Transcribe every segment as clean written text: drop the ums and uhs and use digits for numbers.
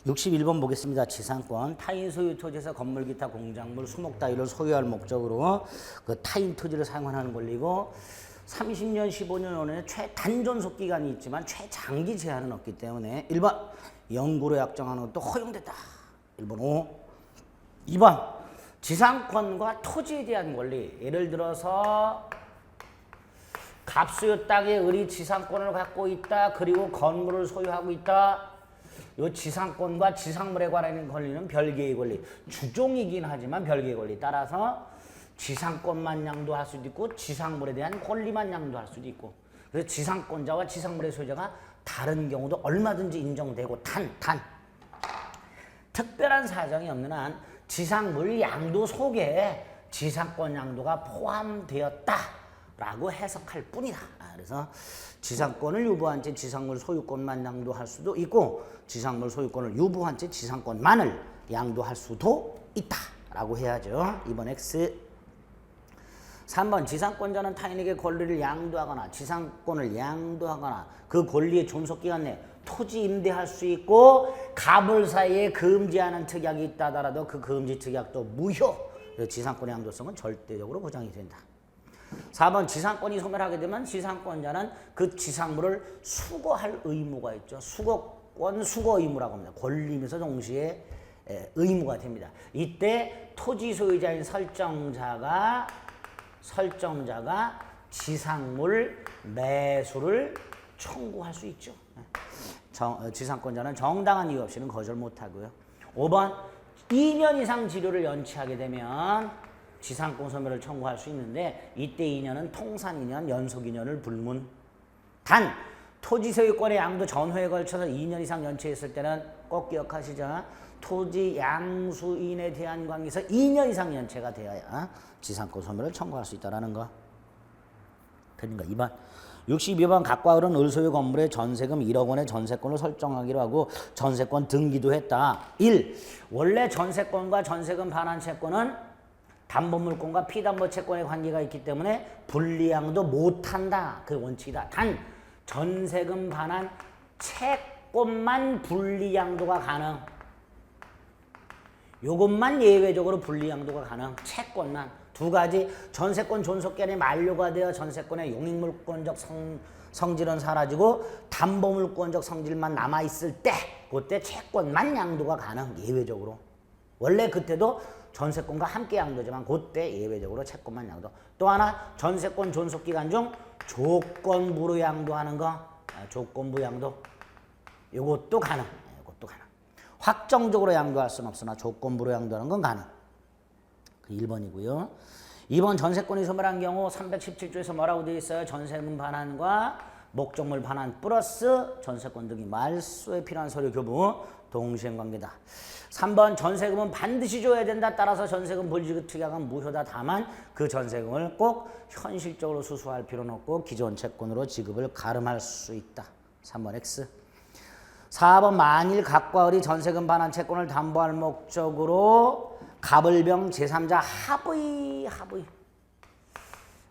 61번 보겠습니다. 지상권. 타인 소유 토지에서 건물, 기타, 공작물, 수목 따위를 소유할 목적으로 그 타인 토지를 사용하는 권리고 30년, 15년 원의 최단존속 기간이 있지만 최장기 제한은 없기 때문에 1번 영구로 약정하는 것도 허용됐다. 1번 5. 2번 지상권과 토지에 대한 권리. 예를 들어서 갑수요 땅에 을이 지상권을 갖고 있다. 그리고 건물을 소유하고 있다. 이 지상권과 지상물에 관한 권리는 별개의 권리. 주종이긴 하지만 별개의 권리. 따라서 지상권만 양도할 수도 있고 지상물에 대한 권리만 양도할 수도 있고. 그래서 지상권자와 지상물의 소유자가 다른 경우도 얼마든지 인정되고 단. 특별한 사정이 없는 한 지상물 양도 속에 지상권 양도가 포함되었다라고 해석할 뿐이다. 그래서 지상권을 유보한 채 지상물 소유권만 양도할 수도 있고 지상물 소유권을 유보한 채 지상권만을 양도할 수도 있다라고 해야죠. 2번 X. 3번 지상권자는 타인에게 권리를 양도하거나 지상권을 양도하거나 그 권리의 존속기간 내 토지 임대할 수 있고 가불 사이에 금지하는 특약이 있다 하더라도 그 금지 특약도 무효. 지상권의 양도성은 절대적으로 보장이 된다. 4번 지상권이 소멸하게 되면 지상권자는 그 지상물을 수거할 의무가 있죠. 수거권 수거 의무라고 합니다. 권리면서 동시에 의무가 됩니다. 이때 토지 소유자인 설정자가 지상물 매수를 청구할 수 있죠. 지상권자는 정당한 이유 없이는 거절 못하고요. 5번 2년 이상 지료를 연체하게 되면 지상권 소멸을 청구할 수 있는데 이때 2년은 통산 2년, 연속 2년을 불문. 단 토지 소유권의 양도 전후에 걸쳐서 2년 이상 연체했을 때는 꼭 기억하시죠. 토지 양수인에 대한 관계에서 2년 이상 연체가 되어야 지상권 소멸을 청구할 수 있다는 거. 그러니까 2번. 62번 각과 을은 을 소유 건물의 전세금 1억 원의 전세권을 설정하기로 하고 전세권 등기도 했다. 1. 원래 전세권과 전세금 반환 채권은 담보물권과 피담보 채권의 관계가 있기 때문에 분리양도 못한다. 그 원칙이다. 단 전세금 반환 채권만 분리양도가 가능. 요것만 예외적으로 분리양도가 가능. 채권만. 두 가지 전세권 존속기간이 만료가 되어 전세권의 용익물권적 성질은 사라지고 담보물권적 성질만 남아있을 때 그때 채권만 양도가 가능. 예외적으로. 원래 그때도 전세권과 함께 양도지만 그때 예외적으로 채권만 양도. 또 하나 전세권 존속기간 중 조건부로 양도하는 거. 조건부 양도. 이것도 가능. 이것도 가능. 확정적으로 양도할 수는 없으나 조건부로 양도하는 건 가능. 그 1번이고요. 2번 전세권이 소멸한 경우 317조에서 뭐라고 되어 있어요? 전세금 반환과 목적물 반환 플러스 전세권 등이 말소에 필요한 서류 교부 동시행관계다. 3번 전세금은 반드시 줘야 된다. 따라서 전세금 불지급 특약은 무효다. 다만 그 전세금을 꼭 현실적으로 수수할 필요는 없고 기존 채권으로 지급을 가름할 수 있다. 3번 X. 4번 만일 각과 을이 전세금 반환 채권을 담보할 목적으로 갑을병 제3자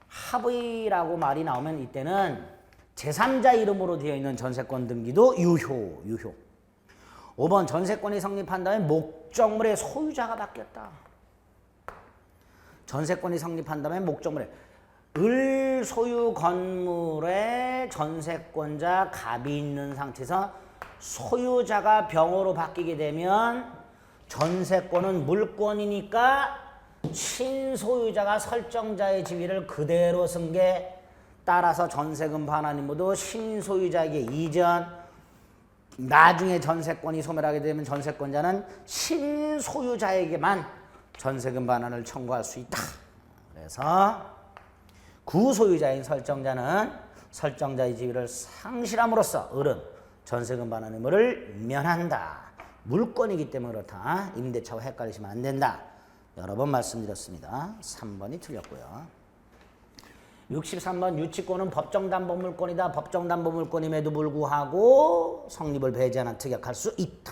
합의라고 말이 나오면 이때는 제3자 이름으로 되어 있는 전세권 등기도 유효. 5번 전세권이 성립한 다음에 목적물의 소유자가 바뀌었다. 전세권이 성립한 다음에 목적물의 을 소유 건물의 전세권자 갑이 있는 상태에서 소유자가 병으로 바뀌게 되면 전세권은 물권이니까 신소유자가 설정자의 지위를 그대로 쓴 게 따라서 전세금 반환 의무도 신소유자에게 이전. 나중에 전세권이 소멸하게 되면 전세권자는 신소유자에게만 전세금 반환을 청구할 수 있다. 그래서 구소유자인 설정자는 설정자의 지위를 상실함으로써 을은 전세금 반환 의무를 면한다. 물권이기 때문에 그렇다. 임대차와 헷갈리시면 안 된다. 여러 번 말씀드렸습니다. 3번이 틀렸고요. 63번 유치권은 법정담보물권이다. 법정담보물권임에도 불구하고 성립을 배제하는 특약할 수 있다.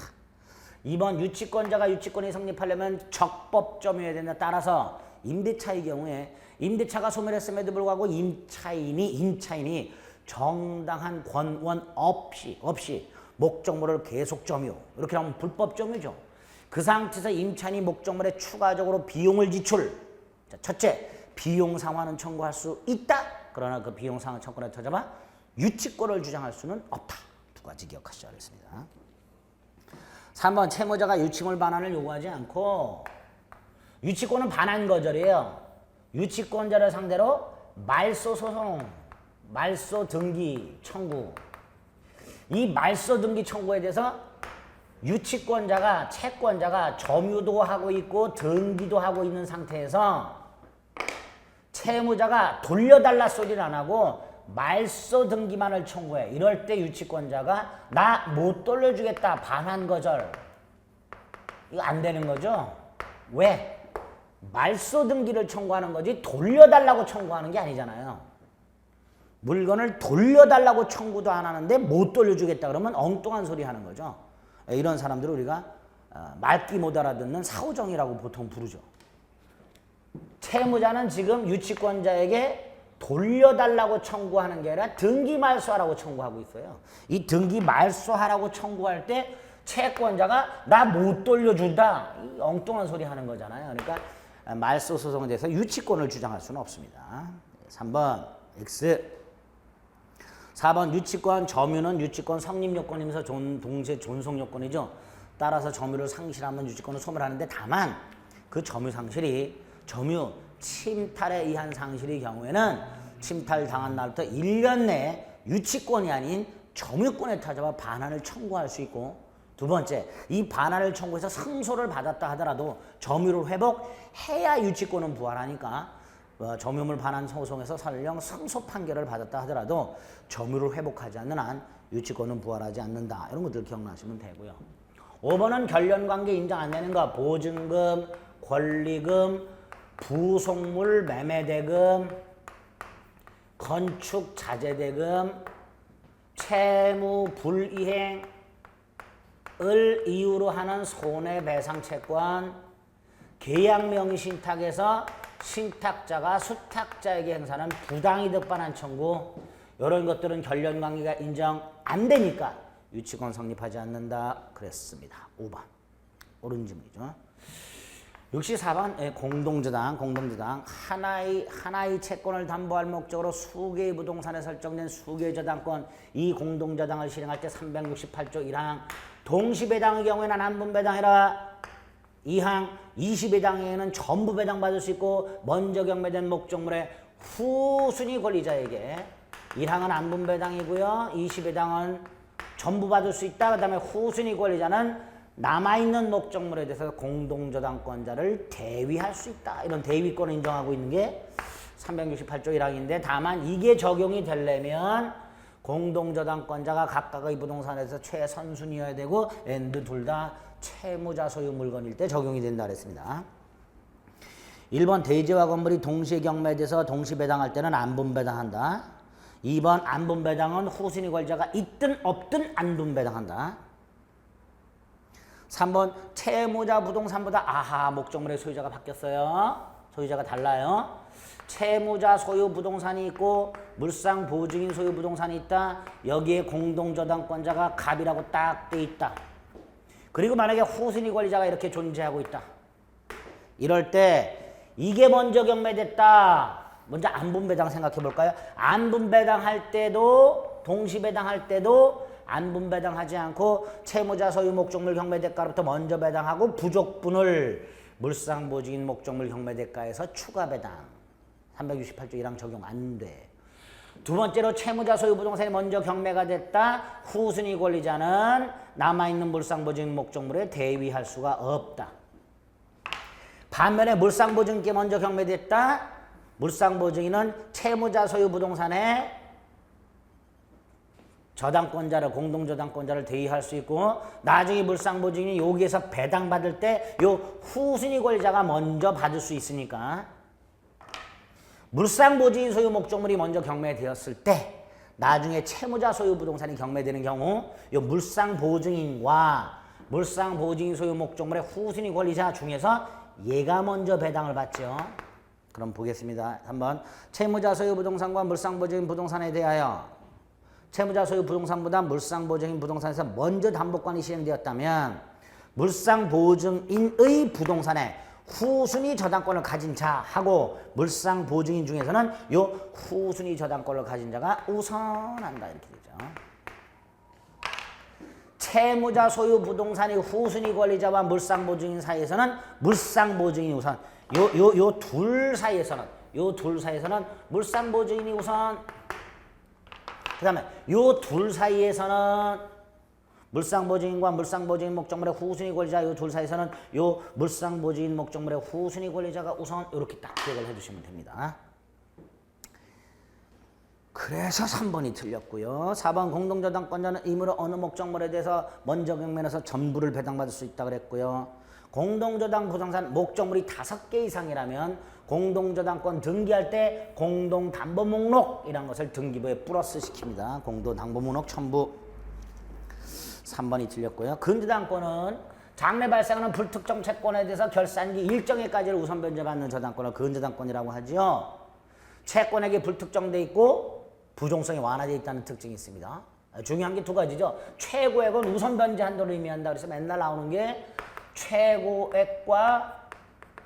2번 유치권자가 유치권이 성립하려면 적법점이어야 된다. 따라서 임대차의 경우에 임대차가 소멸했음에도 불구하고 임차인이 정당한 권원 없이 목적물을 계속 점유. 이렇게 하면 불법 점유죠. 그 상태에서 임차인이 목적물에 추가적으로 비용을 지출. 자, 첫째, 비용 상환은 청구할 수 있다. 그러나 그 비용 상환 청구를 찾아봐 유치권을 주장할 수는 없다. 두 가지 기억하셔야 하겠습니다. 3번 채무자가 유치물 반환을 요구하지 않고 유치권은 반환 거절이에요. 유치권자를 상대로 말소 소송, 말소 등기 청구. 이 말소 등기 청구에 대해서 유치권자가 채권자가 점유도 하고 있고 등기도 하고 있는 상태에서 채무자가 돌려달라 소리를 안 하고 말소 등기만을 청구해. 이럴 때 유치권자가 나 못 돌려주겠다. 반환 거절. 이거 안 되는 거죠. 왜? 말소 등기를 청구하는 거지 돌려달라고 청구하는 게 아니잖아요. 물건을 돌려달라고 청구도 안 하는데 못 돌려주겠다 그러면 엉뚱한 소리 하는 거죠. 이런 사람들을 우리가 말귀 못 알아듣는 사후정이라고 보통 부르죠. 채무자는 지금 유치권자에게 돌려달라고 청구하는 게 아니라 등기 말소하라고 청구하고 있어요. 이 등기 말소하라고 청구할 때 채권자가 나 못 돌려준다. 이 엉뚱한 소리 하는 거잖아요. 그러니까 말소 소송에 대해서 유치권을 주장할 수는 없습니다. 3번 X. 4번 유치권 점유는 유치권 성립 요건이면서 동시에 존속 요건이죠. 따라서 점유를 상실하면 유치권을 소멸하는데 다만 그 점유 상실이 점유 침탈에 의한 상실의 경우에는 침탈 당한 날부터 1년 내에 유치권이 아닌 점유권에 찾아와 반환을 청구할 수 있고 두 번째, 이 반환을 청구해서 승소를 받았다 하더라도 점유를 회복해야 유치권은 부활하니까 점유물 반환 소송에서 설령 승소 판결을 받았다 하더라도 점유를 회복하지 않는 한 유치권은 부활하지 않는다. 이런 것들 기억나시면 되고요. 5번은 결련관계 인정 안 되는 거 보증금, 권리금, 부속물 매매대금, 건축 자재대금, 채무 불이행을 이유로 하는 손해배상 채권, 계약 명의 신탁에서 신탁자가 수탁자에게 행사하는 부당이득 반환 청구 이런 것들은 결련관계가 인정 안 되니까 유치권 성립하지 않는다 그랬습니다. 5번 옳은 질문이죠. 64번 공동저당 하나의 채권을 담보할 목적으로 수개의 부동산에 설정된 수개의 저당권 이 공동저당을 실행할 때 368조 1항 동시배당의 경우에는 안분배당해라. 2항 20배당에는 전부 배당받을 수 있고 먼저 경매된 목적물의 후순위 권리자에게 1항은 안분배당이고요. 20배당은 전부 받을 수 있다. 그 다음에 후순위 권리자는 남아있는 목적물에 대해서 공동저당권자를 대위할 수 있다. 이런 대위권을 인정하고 있는 게 368조 1항인데 다만 이게 적용이 되려면 공동저당권자가 각각의 부동산에서 최선순위여야 되고 앤드 둘 다 채무자 소유 물건일 때 적용이 된다 그랬습니다. 1번 대지와 건물이 동시에 경매돼서 동시배당할 때는 안분배당한다. 2번 안분배당은 후순위 권리자가 있든 없든 안분배당한다. 3번 채무자 부동산보다 아하 목적물의 소유자가 바뀌었어요. 소유자가 달라요. 채무자 소유 부동산이 있고 물상 보증인 소유 부동산이 있다. 여기에 공동저당권자가 갑이라고 딱 돼 있다. 그리고 만약에 후순위 권리자가 이렇게 존재하고 있다. 이럴 때 이게 먼저 경매됐다. 먼저 안분배당 생각해 볼까요? 안분배당 할 때도 동시배당 할 때도 안분배당 하지 않고 채무자 소유 목적물 경매대가로부터 먼저 배당하고 부족분을 물상보증인 목적물 경매대가에서 추가배당 368조 1항 적용 안 돼. 두 번째로 채무자 소유 부동산이 먼저 경매가 됐다. 후순위 권리자는 남아있는 물상보증인 목적물에 대위할 수가 없다. 반면에 물상보증인께 먼저 경매됐다. 물상보증인은 채무자 소유 부동산에 저당권자를 공동저당권자를 대위할 수 있고 나중에 물상보증인이 여기에서 배당받을 때 요 후순위 권리자가 먼저 받을 수 있으니까 물상보증인 소유 목적물이 먼저 경매되었을 때 나중에 채무자 소유 부동산이 경매되는 경우 요 물상보증인과 물상보증인 소유 목적물의 후순위 권리자 중에서 얘가 먼저 배당을 받죠. 그럼 보겠습니다. 한번 채무자 소유 부동산과 물상보증인 부동산에 대하여 채무자 소유 부동산보다 물상보증인 부동산에서 먼저 담보권이 시행되었다면 물상보증인의 부동산에 후순위 저당권을 가진 자하고 물상보증인 중에서는 요 후순위 저당권을 가진 자가 우선한다 이렇게 되죠. 채무자 소유 부동산의 후순위 권리자와 물상보증인 사이에서는 물상보증인이 우선 요 둘 사이에서는 물상보증인이 우선 그 다음에 요 둘 사이에서는 물상보증인과 물상보증인 목적물의 후순위 권리자 요 둘 사이에서는 요 물상보증인 목적물의 후순위 권리자가 우선 이렇게 딱 기억을 해주시면 됩니다. 그래서 3번이 틀렸고요. 4번 공동저당권자는 의무로 어느 목적물에 대해서 먼저 경매해서 전부를 배당받을 수 있다 그랬고요. 공동저당 부동산 목적물이 5개 이상이라면 공동저당권 등기할 때 공동담보목록이라는 것을 등기부에 플러스 시킵니다. 공동담보목록 첨부. 3번이 틀렸고요. 근저당권은 장래 발생하는 불특정 채권에 대해서 결산기 일정일까지를 우선 변제받는 저당권을 근저당권이라고 하죠. 채권액이 불특정돼 있고 부종성이 완화되어 있다는 특징이 있습니다. 중요한 게 두 가지죠. 최고액은 우선 변제 한도를 의미한다. 그래서 맨날 나오는 게 최고액과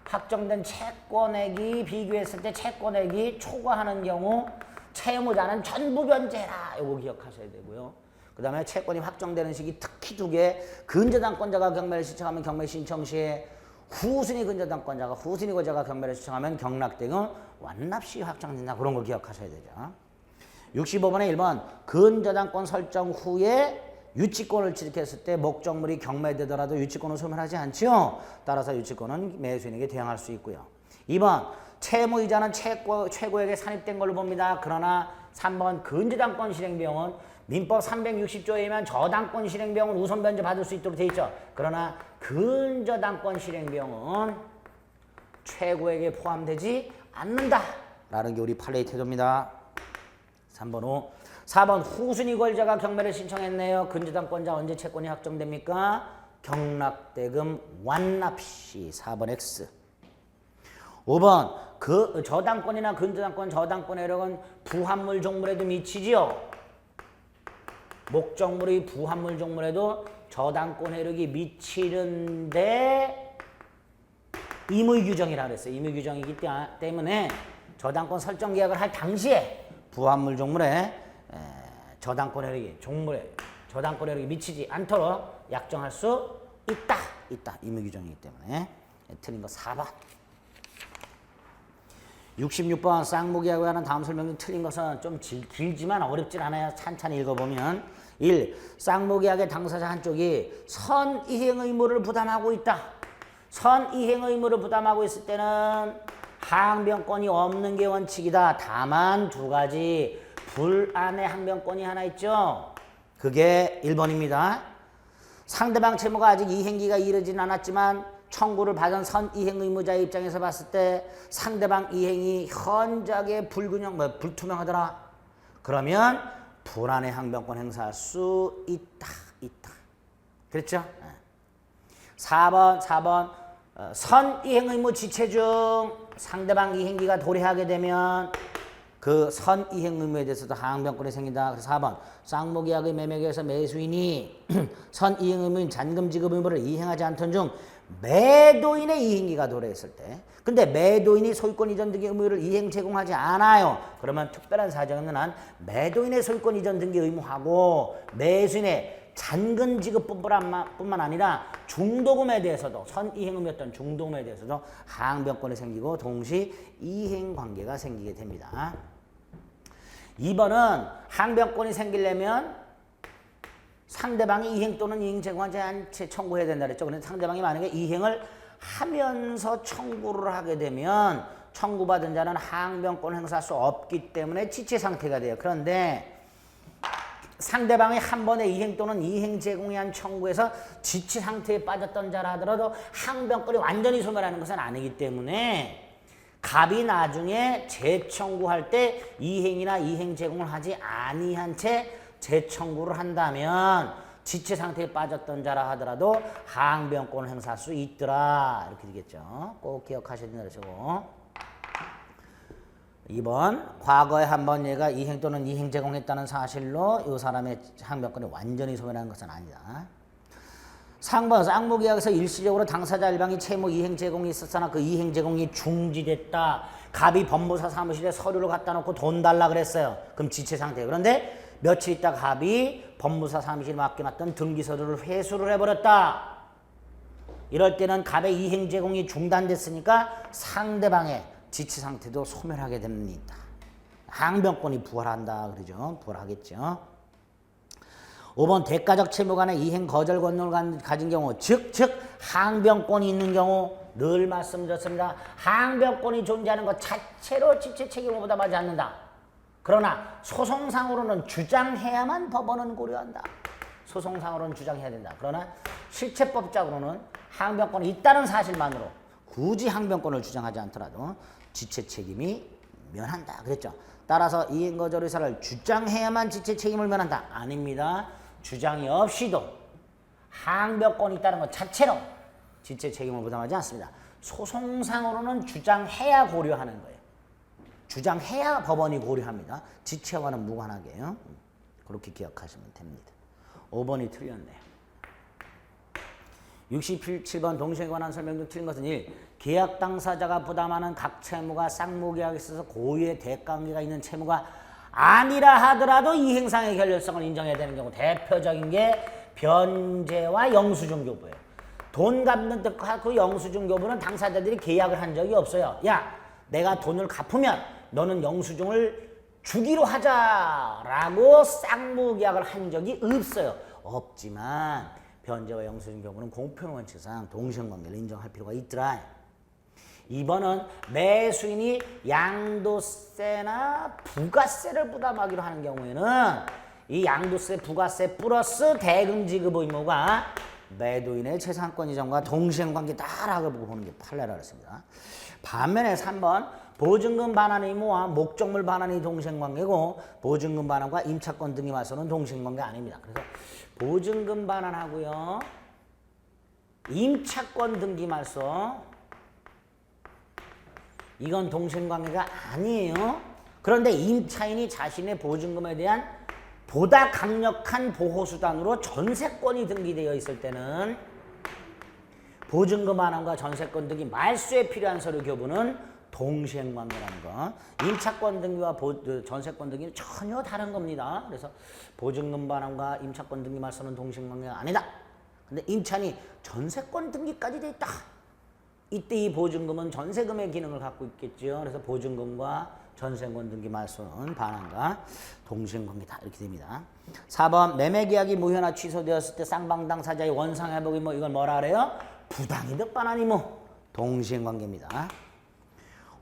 확정된 채권액이 비교했을 때 채권액이 초과하는 경우 채무자는 전부 변제해라. 이거 기억하셔야 되고요. 그 다음에 채권이 확정되는 시기 특히 2개. 근저당권자가 경매를 신청하면 경매 신청 시에 후순위 근저당권자가 후순위 권자가 경매를 신청하면 경락대금 완납 시 확정된다. 그런 거 기억하셔야 되죠. 65번에 1번 근저당권 설정 후에 유치권을 취득했을 때 목적물이 경매되더라도 유치권을 소멸하지 않죠. 따라서 유치권은 매수인에게 대항할 수 있고요. 2번 채무이자는 최고액에 산입된 걸로 봅니다. 그러나 3번 근저당권 실행비용은 민법 360조에 의하면 저당권 실행비용은 우선 변제 받을 수 있도록 돼 있죠. 그러나 근저당권 실행비용은 최고액에 포함되지 않는다라는 게 우리 판례의 태도입니다. 3번 후. 4번 후순위 권리자가 경매를 신청했네요. 근저당권자 언제 채권이 확정됩니까? 경락대금 완납 시 4번 X. 5번 그 저당권이나 근저당권 저당권 효력은 부합물 종물에도 미치지요. 목적물의 부합물 종물에도 저당권 효력이 미치는데 임의 규정이라 그랬어요. 임의 규정이기 때문에 저당권 설정 계약을 할 당시에 부합물 종물에 저당권 효력이 종물에 저당권 효력이 미치지 않도록 약정할 수 있다. 임의 규정이기 때문에 틀린 거 4번. 66번 쌍무계약에 관한 다음 설명 중 틀린 것은 좀 길지만 어렵진 않아요. 찬찬히 읽어보면 1. 쌍무계약의 당사자 한쪽이 선이행 의무를 부담하고 있다. 선이행 의무를 부담하고 있을 때는 항변권이 없는 게 원칙이다. 다만 2가지 불안의 항변권이 하나 있죠. 그게 1번입니다. 상대방 채무가 아직 이행기가 이르진 않았지만 청구를 받은 선이행 의무자의 입장에서 봤을 때 상대방 이행이 현저하게 불투명하더라. 그러면 불안의 항변권 행사할 수 있다. 그랬죠? 4번 선이행 의무 지체 중 상대방 이행기가 도래하게 되면 그 선이행 의무에 대해서도 항변권이 생긴다. 그래서 4번 쌍무계약의 매매계에서 매수인이 선이행 의무인 잔금 지급 의무를 이행하지 않던 중 매도인의 이행기가 도래했을 때 근데 매도인이 소유권 이전 등기 의무를 이행 제공하지 않아요. 그러면 특별한 사정은 한 매도인의 소유권 이전 등기 의무하고 매수인의 잔금 지급뿐만 아니라 중도금에 대해서도 선이행 의무였던 중도금에 대해서도 항변권이 생기고 동시 이행 관계가 생기게 됩니다. 2번은 항변권이 생기려면 상대방이 이행 또는 이행 제공하지 않게 청구해야 된다 그랬죠. 그런데 상대방이 만약에 이행을 하면서 청구를 하게 되면 청구받은 자는 항변권 행사할 수 없기 때문에 지체 상태가 돼요. 그런데 상대방이 한 번에 이행 또는 이행 제공에 한 청구에서 지체 상태에 빠졌던 자라 하더라도 항변권이 완전히 소멸하는 것은 아니기 때문에 갑이 나중에 재청구할 때 이행이나 이행 제공을 하지 아니한 채 재청구를 한다면 지체 상태에 빠졌던 자라 하더라도 항변권을 행사할 수 있더라. 이렇게 되겠죠. 꼭 기억하셔야 된다고. 2번 과거에 한 번 얘가 이행 또는 이행 제공했다는 사실로 이 사람의 항변권이 완전히 소멸하는 것은 아니다. 3번 쌍무계약에서 일시적으로 당사자 일방이 채무 이행 제공이 있었으나 그 이행 제공이 중지됐다. 갑이 법무사 사무실에 서류를 갖다 놓고 돈 달라 그랬어요. 그럼 지체 상태예요. 그런데 며칠 있다 갑이 법무사 사무실에 맡겨놨던 등기 서류를 회수를 해버렸다. 이럴 때는 갑의 이행 제공이 중단됐으니까 상대방의 지체 상태도 소멸하게 됩니다. 항변권이 부활한다 그러죠. 부활하겠죠. 5번 대가적 채무 간의 이행 거절 권능을 가진 경우 즉 항변권이 있는 경우 늘 말씀드렸습니다. 항변권이 존재하는 것 자체로 지체 책임을 부담하지 않는다. 그러나 소송상으로는 주장해야만 법원은 고려한다. 소송상으로는 주장해야 된다. 그러나 실체법적으로는 항변권이 있다는 사실만으로 굳이 항변권을 주장하지 않더라도 지체 책임이 면한다. 그랬죠. 따라서 이행 거절 의사를 주장해야만 지체 책임을 면한다. 아닙니다. 주장이 없이도 항변권이 있다는 것 자체로 지체 책임을 부담하지 않습니다. 소송상으로는 주장해야 고려하는 거예요. 주장해야 법원이 고려합니다. 지체와는 무관하게요. 그렇게 기억하시면 됩니다. 5번이 틀렸네요. 67번 동시에 관한 설명 중 틀린 것은 1. 계약 당사자가 부담하는 각 채무가 쌍무계약에 있어서 고유의 대가관계가 있는 채무가 아니라 하더라도 이행상의 결렬성을 인정해야 되는 경우 대표적인 게 변제와 영수증 교부예요. 돈 갚는 뜻과 그 영수증 교부는 당사자들이 계약을 한 적이 없어요. 야, 내가 돈을 갚으면 너는 영수증을 주기로 하자라고 쌍무계약을 한 적이 없어요. 없지만 변제와 영수증 교부는 공평 원칙상 동시행관계를 인정할 필요가 있더라. 2번은 매수인이 양도세나 부가세를 부담하기로 하는 경우에는 이 양도세, 부가세 플러스 대금 지급 의무가 매도인의 재산권 이전과 동시행관계다라고 보는 게 판례라 그랬습니다. 반면에 3번 보증금 반환 의무와 목적물 반환이 동시행관계고 보증금 반환과 임차권 등기 말소는 동시행관계 아닙니다. 그래서 보증금 반환하고요, 임차권 등기 말소 이건 동시행관계가 아니에요. 그런데 임차인이 자신의 보증금에 대한 보다 강력한 보호수단으로 전세권이 등기되어 있을 때는 보증금 반환과 전세권 등기 말소에 필요한 서류 교부는 동시행관계라는 거. 임차권 등기와 전세권 등기는 전혀 다른 겁니다. 그래서 보증금 반환과 임차권 등기 말소는 동시행관계가 아니다. 근데 임차인이 전세권 등기까지 돼 있다. 이때 이 보증금은 전세금의 기능을 갖고 있겠죠. 그래서 보증금과 전세권 등기 말소는 반환과 동시행관계다 이렇게 됩니다. 4번 매매계약이 무효나 취소되었을 때 쌍방 당사자의 원상회복 의무 이걸 뭐라 그래요? 부당이득 반환 의무 동시행관계입니다.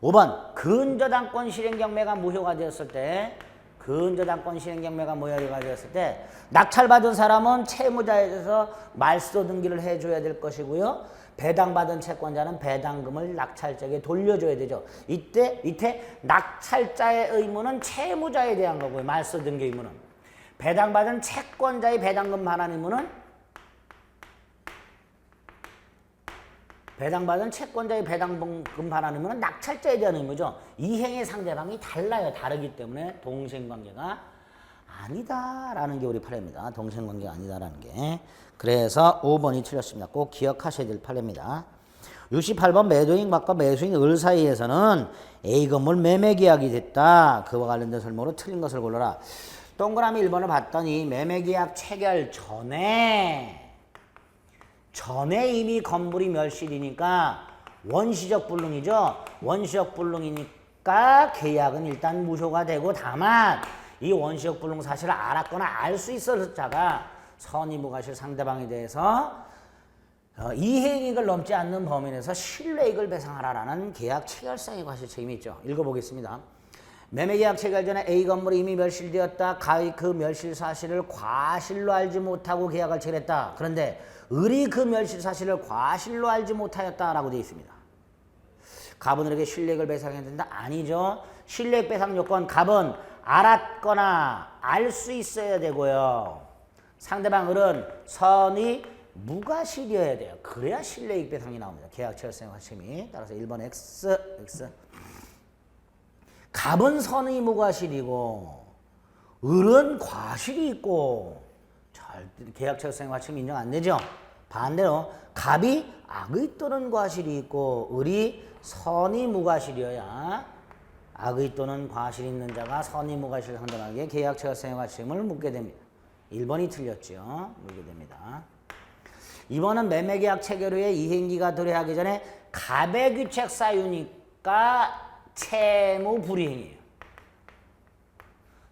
5번 근저당권 실행 경매가 무효가 되었을 때 근저당권 실행 경매가 무효가 되었을 때 낙찰받은 사람은 채무자에 대해서 말소 등기를 해줘야 될 것이고요. 배당받은 채권자는 배당금을 낙찰자에게 돌려줘야 되죠. 이때 낙찰자의 의무는 채무자에 대한 거고요. 말소 등기 의무는. 배당받은 채권자의 배당금 반환 의무는 배당받은 채권자의 배당금 반환 의무는 낙찰자에 대한 의무죠. 이행의 상대방이 달라요. 다르기 때문에 동시행관계가 아니다라는 게 우리 판례입니다. 동시행관계가 아니다라는 게. 그래서 5번이 틀렸습니다. 꼭 기억하셔야 될 판례입니다. 68번 매도인과 매수인 을 사이에서는 A 건물 매매 계약이 됐다. 그와 관련된 설명으로 틀린 것을 골라라. 동그라미 1번을 봤더니 매매 계약 체결 전에 이미 건물이 멸실이니까 원시적 불능이죠. 원시적 불능이니까 계약은 일단 무효가 되고 다만 이 원시적 불능 사실을 알았거나 알 수 있었을 자가 선의무과실 상대방에 대해서 이행이익을 넘지 않는 범위 내에서 신뢰이익을 배상하라라는 계약 체결상의 과실 책임이 있죠. 읽어보겠습니다. 매매계약 체결 전에 A 건물이 이미 멸실되었다. 그 멸실 사실을 과실로 알지 못하고 계약을 체결했다. 그런데 을이 그 멸실 사실을 과실로 알지 못하였다라고 되어 있습니다. 갑은 을에게 신뢰이익을 배상해야 된다? 아니죠. 신뢰이익 배상 요건 갑은 알았거나 알 수 있어야 되고요. 상대방 을은 선의 무과실이어야 돼요. 그래야 신뢰이익 배상이 나옵니다. 계약 체결상의 과실이. 따라서 1번 X. 갑은 선의무과실이고 을은 과실이 있고 절대 계약체결성의 과실은 인정 안 되죠. 반대로 갑이 악의 또는 과실이 있고 을이 선의무과실이어야 악의 또는 과실이 있는 자가 선의무과실을 상대방에게 계약체결성의 과실임을 묻게 됩니다. 1번이 틀렸죠. 묻게 됩니다. 2번은 매매계약 체결 후에 이행기가 도래하기 전에 갑의 규책 사유니까 채무불이행이에요.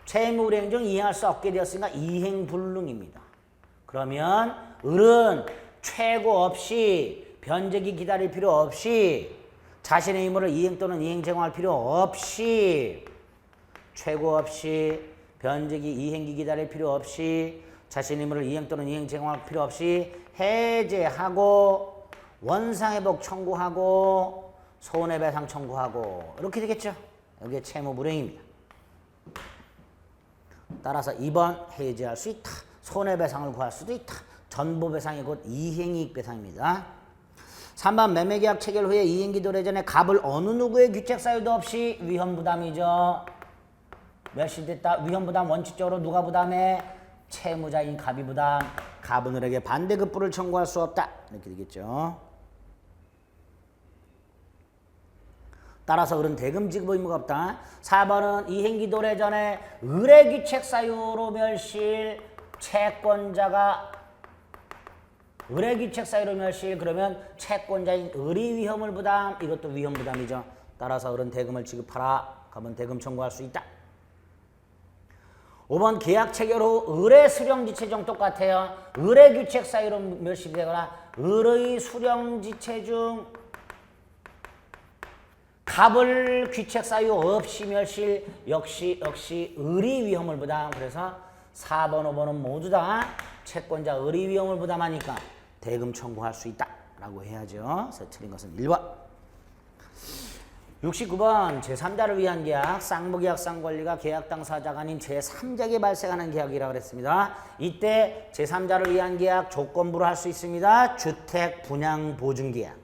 채무불이행 중 이행할 수 없게 되었으니까 이행불능입니다. 그러면 을은 최고 없이 변제기 기다릴 필요 없이 자신의 의무를 이행 또는 이행 제공할 필요 없이 최고 없이 변제기 이행기 기다릴 필요 없이 자신의 의무를 이행 또는 이행 제공할 필요 없이 해제하고 원상회복 청구하고 손해배상 청구하고 이렇게 되겠죠. 이게 채무불이행입니다. 따라서 2번 해제할 수 있다. 손해배상을 구할 수도 있다. 전보배상이 곧 이행이익배상입니다. 3번 매매계약 체결 후에 이행기 도래 전에 갑을 어느 누구의 규책 사유도 없이 위험부담이죠. 멸시됐다. 위험부담 원칙적으로 누가 부담해? 채무자인 갑이 부담. 갑은 을에게 반대급부를 청구할 수 없다. 이렇게 되겠죠. 따라서 을은 대금 지급 의무가 없다. 4번은 이행기 도래 전에 을의 규책 사유로 멸실 채권자가 을의 규책 사유로 멸실 그러면 채권자인 을이 위험을 부담. 이것도 위험 부담이죠. 따라서 을은 대금을 지급하라. 갑은 대금 청구할 수 있다. 5번 계약 체결 후 을의 수령지체 중 똑같아요. 을의 규책 사유로 멸실되거나 을의 수령지체 중 갑을 규책 사유 없이 멸실 역시 을이 위험을 부담. 그래서 4번, 5번은 모두 다 채권자 을이 위험을 부담하니까 대금 청구할 수 있다 라고 해야죠. 그래서 틀린 것은 1번. 69번 제3자를 위한 계약, 쌍무계약 쌍권리가 계약 당사자가 아닌 제3자에게 발생하는 계약이라고 그랬습니다. 이때 제3자를 위한 계약 조건부로 할 수 있습니다. 주택 분양 보증 계약.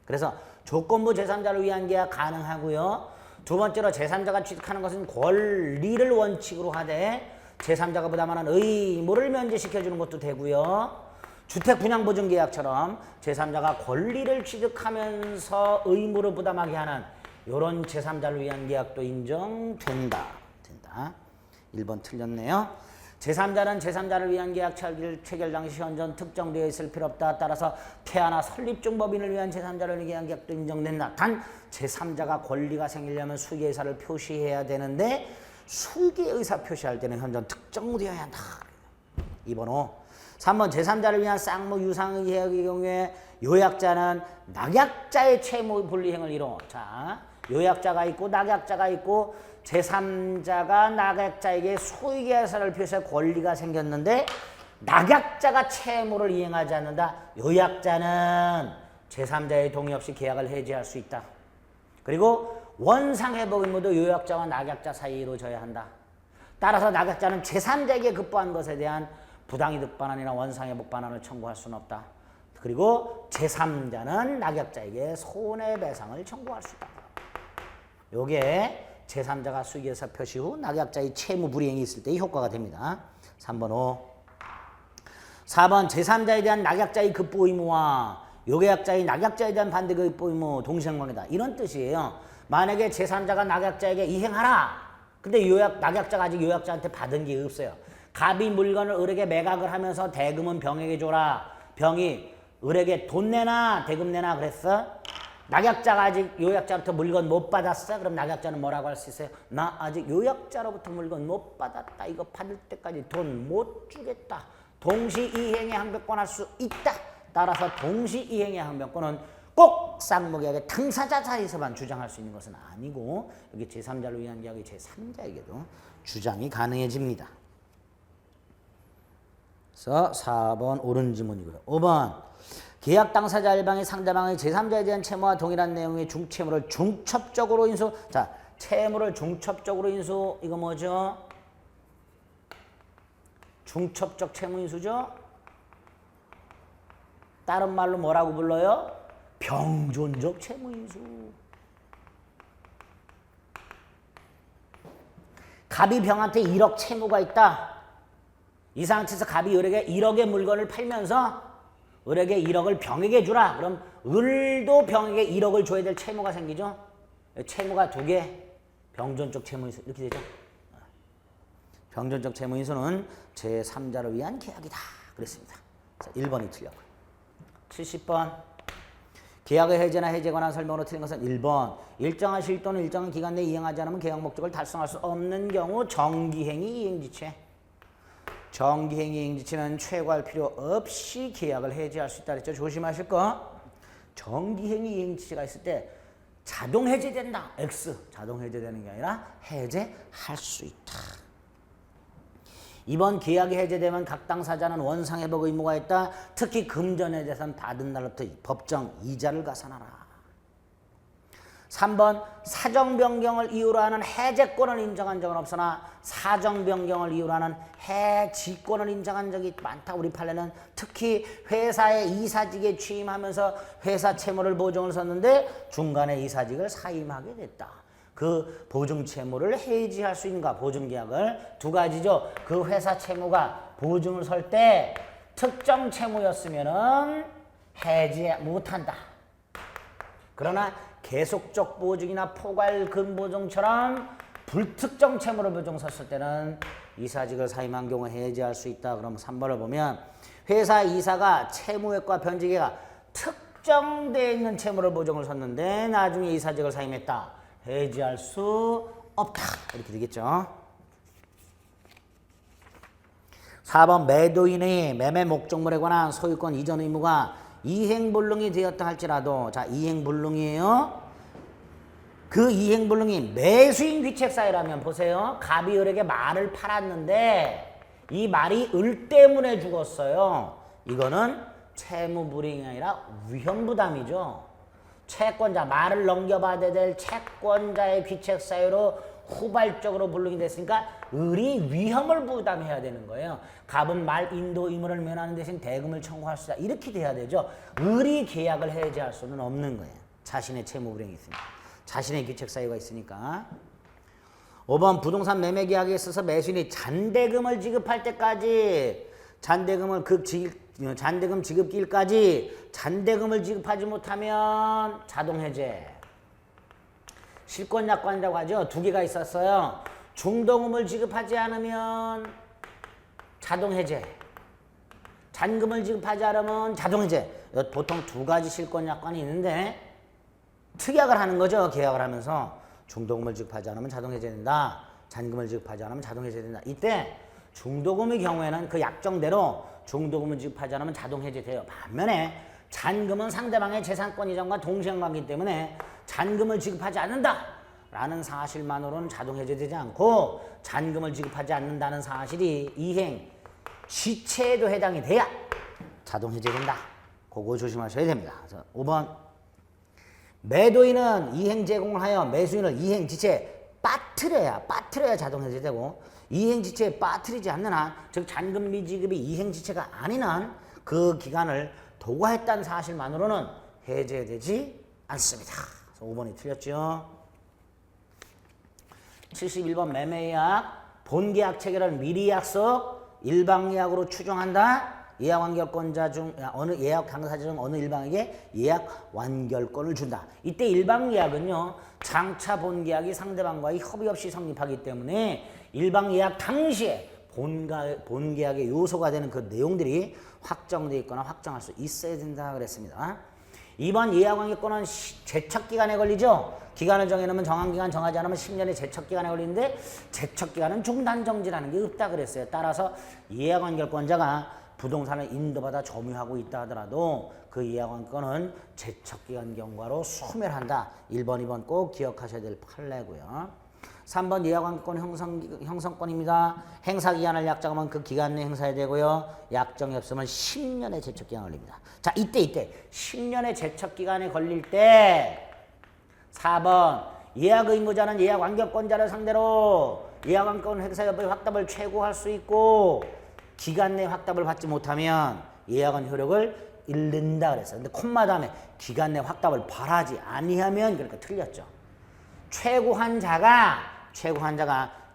그래서 조건부 제3자를 위한 계약 가능하고요. 두 번째로 제3자가 취득하는 것은 권리를 원칙으로 하되 제3자가 부담하는 의무를 면제시켜주는 것도 되고요. 주택 분양 보증 계약처럼 제3자가 권리를 취득하면서 의무를 부담하게 하는 이런 제3자를 위한 계약도 인정된다. 1번 틀렸네요. 제3자는 제3자를 위한 계약 체결 당시 현존 특정되어 있을 필요 없다. 따라서 태아나 설립 중 법인을 위한 제3자를 위한 계약도 인정된다. 단 제3자가 권리가 생기려면 수익의 의사를 표시해야 되는데 수익의 의사 표시할 때는 현존 특정되어야 한다. 2번 5. 3번 제3자를 위한 쌍무 유상의 계약의 경우에 요약자는 낙약자의 채무 분리행을 이뤄. 자, 요약자가 있고 낙약자가 있고 제3자가 낙약자에게 수익의 의사를 표시할 권리가 생겼는데 낙약자가 채무를 이행하지 않는다. 요약자는 제3자의 동의 없이 계약을 해지할 수 있다. 그리고 원상회복 의무도 요약자와 낙약자 사이에 이루어져야 한다. 따라서 낙약자는 제3자에게 급부한 것에 대한 부당이득 반환이나 원상회복 반환을 청구할 수는 없다. 그리고 제3자는 낙약자에게 손해배상을 청구할 수 있다. 요게 제3자가 수익의사 표시 후 낙약자의 채무 불이행이 있을 때의 효과가 됩니다. 3번 5. 4번 제3자에 대한 낙약자의 급부 의무와 요계약자의 낙약자에 대한 반대 급부 의무 동시행방이다. 이런 뜻이에요. 만약에 제3자가 낙약자에게 이행하라. 근데 낙약자가 아직 요약자한테 받은 게 없어요. 갑이 물건을 을에게 매각을 하면서 대금은 병에게 줘라. 병이 을에게 돈 내놔 대금 내놔 그랬어. 낙약자가 아직 요약자로부터 물건 못 받았어. 그럼 낙약자는 뭐라고 할 수 있어요? 나 아직 요약자로부터 물건 못 받았다. 이거 받을 때까지 돈 못 주겠다. 동시이행의 항변권 할 수 있다. 따라서 동시이행의 항변권은 꼭 쌍무계약의 당사자 사이에서만 주장할 수 있는 것은 아니고 여기 제3자를 위한 계약이 제3자에게도 주장이 가능해집니다. 그래서 4번 옳은 지문이고요. 5번 계약 당사자 일방이 상대방의 제3자에 대한 채무와 동일한 내용의 중채무를 중첩적으로 인수. 자, 채무를 중첩적으로 인수. 이거 뭐죠? 중첩적 채무 인수죠? 다른 말로 뭐라고 불러요? 병존적 채무 인수. 갑이 병한테 1억 채무가 있다. 이 상태에서 갑이 을에게 1억의 물건을 팔면서 을에게 1억을 병에게 주라. 그럼 을도 병에게 1억을 줘야 될 채무가 생기죠. 채무가 2개. 병존적 채무인수 이렇게 되죠. 병존적 채무인수는 제3자를 위한 계약이다. 그랬습니다. 1번이 틀렸고요. 70번. 계약의 해제나 해제 관한 설명으로 틀린 것은 1번. 일정한 시일 또는 일정한 기간 내에 이행하지 않으면 계약 목적을 달성할 수 없는 경우 정기행위 이행지체. 정기행위 이행지체는 최고할 필요 없이 계약을 해제할 수 있다 그랬죠. 조심하실 거. 정기행위 이행지체가 있을 때 자동 해제된다. X. 자동 해제되는 게 아니라 해제할 수 있다. 이번 계약이 해제되면 각 당사자는 원상회복 의무가 있다. 특히 금전에 대해서는 받은 날부터 법정 이자를 가산하라. 3번 사정 변경을 이유로 하는 해제권을 인정한 적은 없으나 사정 변경을 이유로 하는 해지권을 인정한 적이 많다. 우리 판례는 특히 회사의 이사직에 취임하면서 회사 채무를 보증을 섰는데 중간에 이사직을 사임하게 됐다. 그 보증 채무를 해지할 수 있는가? 보증 계약을 2가지죠. 그 회사 채무가 보증을 설 때 특정 채무였으면은 해지 못한다. 그러나 계속적 보증이나 포괄 근보증처럼 불특정 채무를 보증 섰을 때는 이사직을 사임한 경우 해지할 수 있다. 그럼 3번을 보면 회사 이사가 채무액과 변제계가 특정되어 있는 채무를 보증을 섰는데 나중에 이사직을 사임했다. 해지할 수 없다. 이렇게 되겠죠. 4번 매도인의 매매 목적물에 관한 소유권 이전 의무가 이행불능이 되었다 할지라도 자 이행불능이에요. 그 이행불능이 매수인 귀책사유라면 보세요. 갑이 을에게 말을 팔았는데 이 말이 을 때문에 죽었어요. 이거는 채무불이행이 아니라 위험부담이죠. 채권자, 말을 넘겨받아야 될 채권자의 귀책 사유로 후발적으로 불능이 됐으니까 을이 위험을 부담해야 되는 거예요. 갑은 말 인도 의무를 면하는 대신 대금을 청구할 수 있다. 이렇게 돼야 되죠. 을이 계약을 해제할 수는 없는 거예요. 자신의 채무 불이행이 있으니까. 자신의 귀책 사유가 있으니까. 5번 부동산 매매 계약에 있어서 매수인이 잔대금을 지급할 때까지 잔대금 지급기일까지 잔대금을 지급하지 못하면 자동해제. 실권약관이라고 하죠. 2개가 있었어요. 중도금을 지급하지 않으면 자동해제. 잔금을 지급하지 않으면 자동해제. 보통 2가지 실권약관이 있는데 특약을 하는 거죠. 계약을 하면서 중도금을 지급하지 않으면 자동해제된다. 잔금을 지급하지 않으면 자동해제된다. 이때 중도금의 경우에는 그 약정대로 중도금을 지급하지 않으면 자동해제돼요. 반면에 잔금은 상대방의 재산권 이전과 동시행관계이기 때문에 잔금을 지급하지 않는다 라는 사실만으로는 자동해제되지 않고 잔금을 지급하지 않는다는 사실이 이행 지체에도 해당이 돼야 자동해제된다. 그거 조심하셔야 됩니다. 5번 매도인은 이행 제공을 하여 매수인을 이행 지체에 빠뜨려야 자동해제되고 이행 지체에 빠뜨리지 않는 한, 즉 잔금 미지급이 이행 지체가 아닌 한 그 기간을 도과했다는 사실만으로는 해제되지 않습니다. 그래서 5번이 틀렸죠. 71번 매매계약 본계약 체결은 미리 약속 일방계약으로 추정한다. 예약 완결권자 중 어느 예약 당사자 중 어느 일방에게 예약 완결권을 준다. 이때 일방 계약은요 장차 본 계약이 상대방과의 협의 없이 성립하기 때문에 일방 예약 당시에 본 계약의 요소가 되는 그 내용들이 확정되어 있거나 확정할 수 있어야 된다 그랬습니다. 이번 예약 완결권은 제척 기간에 걸리죠. 기간을 정해놓으면 정한 기간 정하지 않으면 10년의 제척 기간에 걸리는데 제척 기간은 중단 정지라는 게 없다 그랬어요. 따라서 예약 완결권자가 부동산을 인도받아 점유하고 있다 하더라도 그 예약wan권은 제척기간 경과로 소멸한다. 1번, 2번 꼭 기억하셔야 될 판례고요. 3번 예약wan권 형성권입니다. 행사기간을 약정하면 그 기간 내에 행사해야 되고요. 약정이 없으면 10년의 제척기간 걸립니다. 자, 이때 10년의 제척기간에 걸릴 때 4번 예약 의무자는 예약 완결권자를 상대로 예약wan권 행사 여부의 확답을 최고할 수 있고 기간 내 확답을 받지 못하면 예약은 효력을 잃는다 그랬어요. 근데 콤마 다음에 기간 내 확답을 바라지 아니하면 그러니까 틀렸죠. 최고한 자가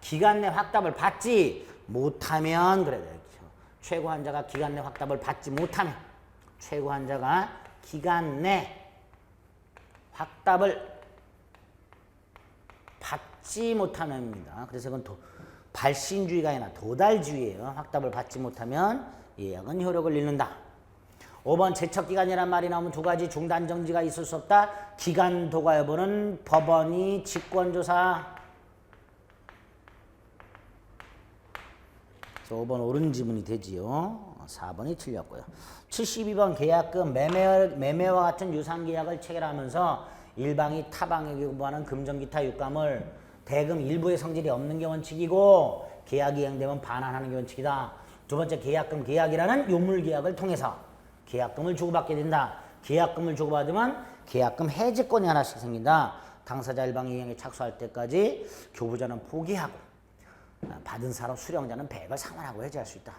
기간 내 확답을 받지 못하면 그래야 돼요. 최고 환자가 기간 내 확답을 받지 못하면 최고 환자가 기간 내 확답을 받지 못하면입니다. 그래서 이건 발신주의가 아니라 도달주의예요. 확답을 받지 못하면 예약은 효력을 잃는다. 5번 제척기간이란 말이 나오면 두 가지 중단정지가 있을 수 없다. 기간 도과 여부는 법원이 직권조사. 그래서 5번 옳은 지문이 되지요. 4번이 틀렸고요. 72번 계약금 매매와 같은 유상계약을 체결하면서 일방이 타방에게 거부하는 금전기타 유감을 대금 일부의 성질이 없는 게 원칙이고 계약이 이행되면 반환하는 게 원칙이다. 두 번째 계약금 계약이라는 요물계약을 통해서 계약금을 주고받게 된다. 계약금을 주고받으면 계약금 해지권이 하나씩 생긴다. 당사자 일방이 이행에 착수할 때까지 교부자는 포기하고 받은 사람 수령자는 배액을 상환하고 해지할 수 있다.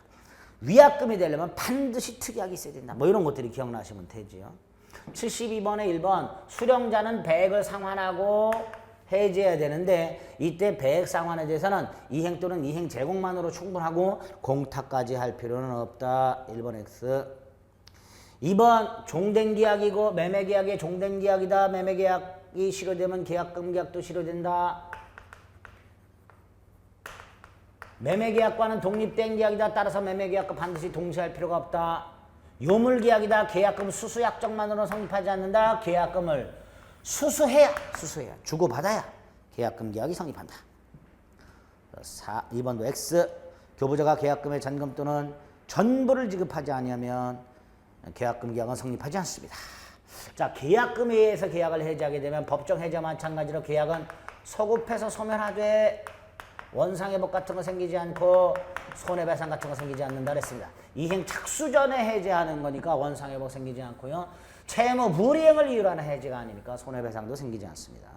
위약금이 되려면 반드시 특약이 있어야 된다. 뭐 이런 것들이 기억나시면 되지요. 72번에 1번 수령자는 배액을 상환하고 해지해야 되는데 이때 배액 상환에 대해서는 이행 또는 이행 제공만으로 충분하고 공탁까지 할 필요는 없다. 1번 X. 2번 종된 계약이고 매매계약이 종된 계약이다. 매매계약이 실효되면 계약금 계약도 실효된다. 매매계약과는 독립된 계약이다. 따라서 매매계약과 반드시 동시할 필요가 없다. 요물계약이다. 계약금 수수약정만으로 성립하지 않는다. 계약금을 수수해야 주고받아야 계약금 계약이 성립한다. 2번도 X. 교부자가 계약금의 전금 또는 전부를 지급하지 아니하면 계약금 계약은 성립하지 않습니다. 자, 계약금에 의해서 계약을 해지하게 되면 법정 해지와 마찬가지로 계약은 소급해서 소멸하되 원상회복 같은 거 생기지 않고 손해배상 같은 거 생기지 않는다 그랬습니다. 이행 착수 전에 해지하는 거니까 원상회복 생기지 않고요. 채무 불이행을 이유로 하는 해지가 아니니까 손해배상도 생기지 않습니다.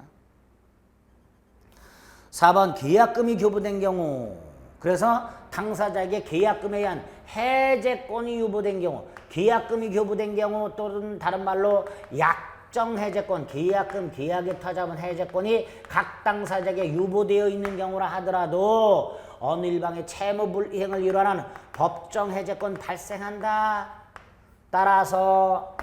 4번 계약금이 교부된 경우, 그래서 당사자에게 계약금에 의한 해제권이 유보된 경우, 계약금이 교부된 경우 또는 다른 말로 약정해제권, 계약금, 계약에 타잡은 해제권이 각 당사자에게 유보되어 있는 경우라 하더라도 어느 일방의 채무 불이행을 이유로 하는 법정 해제권 발생한다. 따라서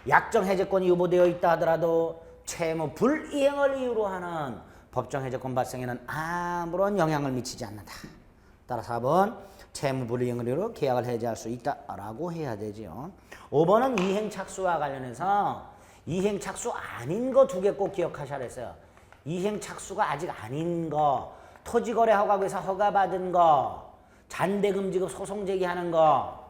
약정 해제권이 유보되어 있다 하더라도 채무 불이행을 이유로 하는 법정 해제권 발생에는 아무런 영향을 미치지 않는다. 따라 4번 채무 불이행을 이유로 계약을 해지할 수 있다라고 해야 되지요. 5번은 이행 착수와 관련해서 이행 착수 아닌 거 두 개 꼭 기억하셔야 했어요. 이행 착수가 아직 아닌 거, 토지거래 허가구에서 허가받은 거, 잔대금 지급 소송 제기하는 거,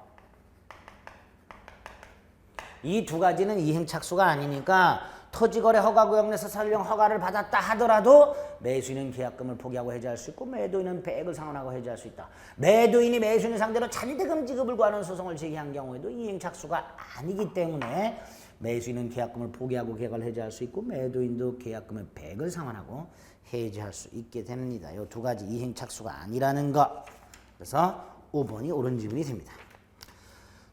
이 두 가지는 이행 착수가 아니니까 토지거래 허가구역 내에서 설령 허가를 받았다 하더라도 매수인은 계약금을 포기하고 해지할 수 있고 매도인은 배액을 상환하고 해지할 수 있다. 매도인이 매수인 상대로 잔대금 지급을 구하는 소송을 제기한 경우에도 이행 착수가 아니기 때문에 매수인은 계약금을 포기하고 계약을 해지할 수 있고 매도인도 계약금의 배액을 상환하고 해지할 수 있게 됩니다. 이 두 가지 이행 착수가 아니라는 것. 그래서 5번이 옳은 지문이 됩니다.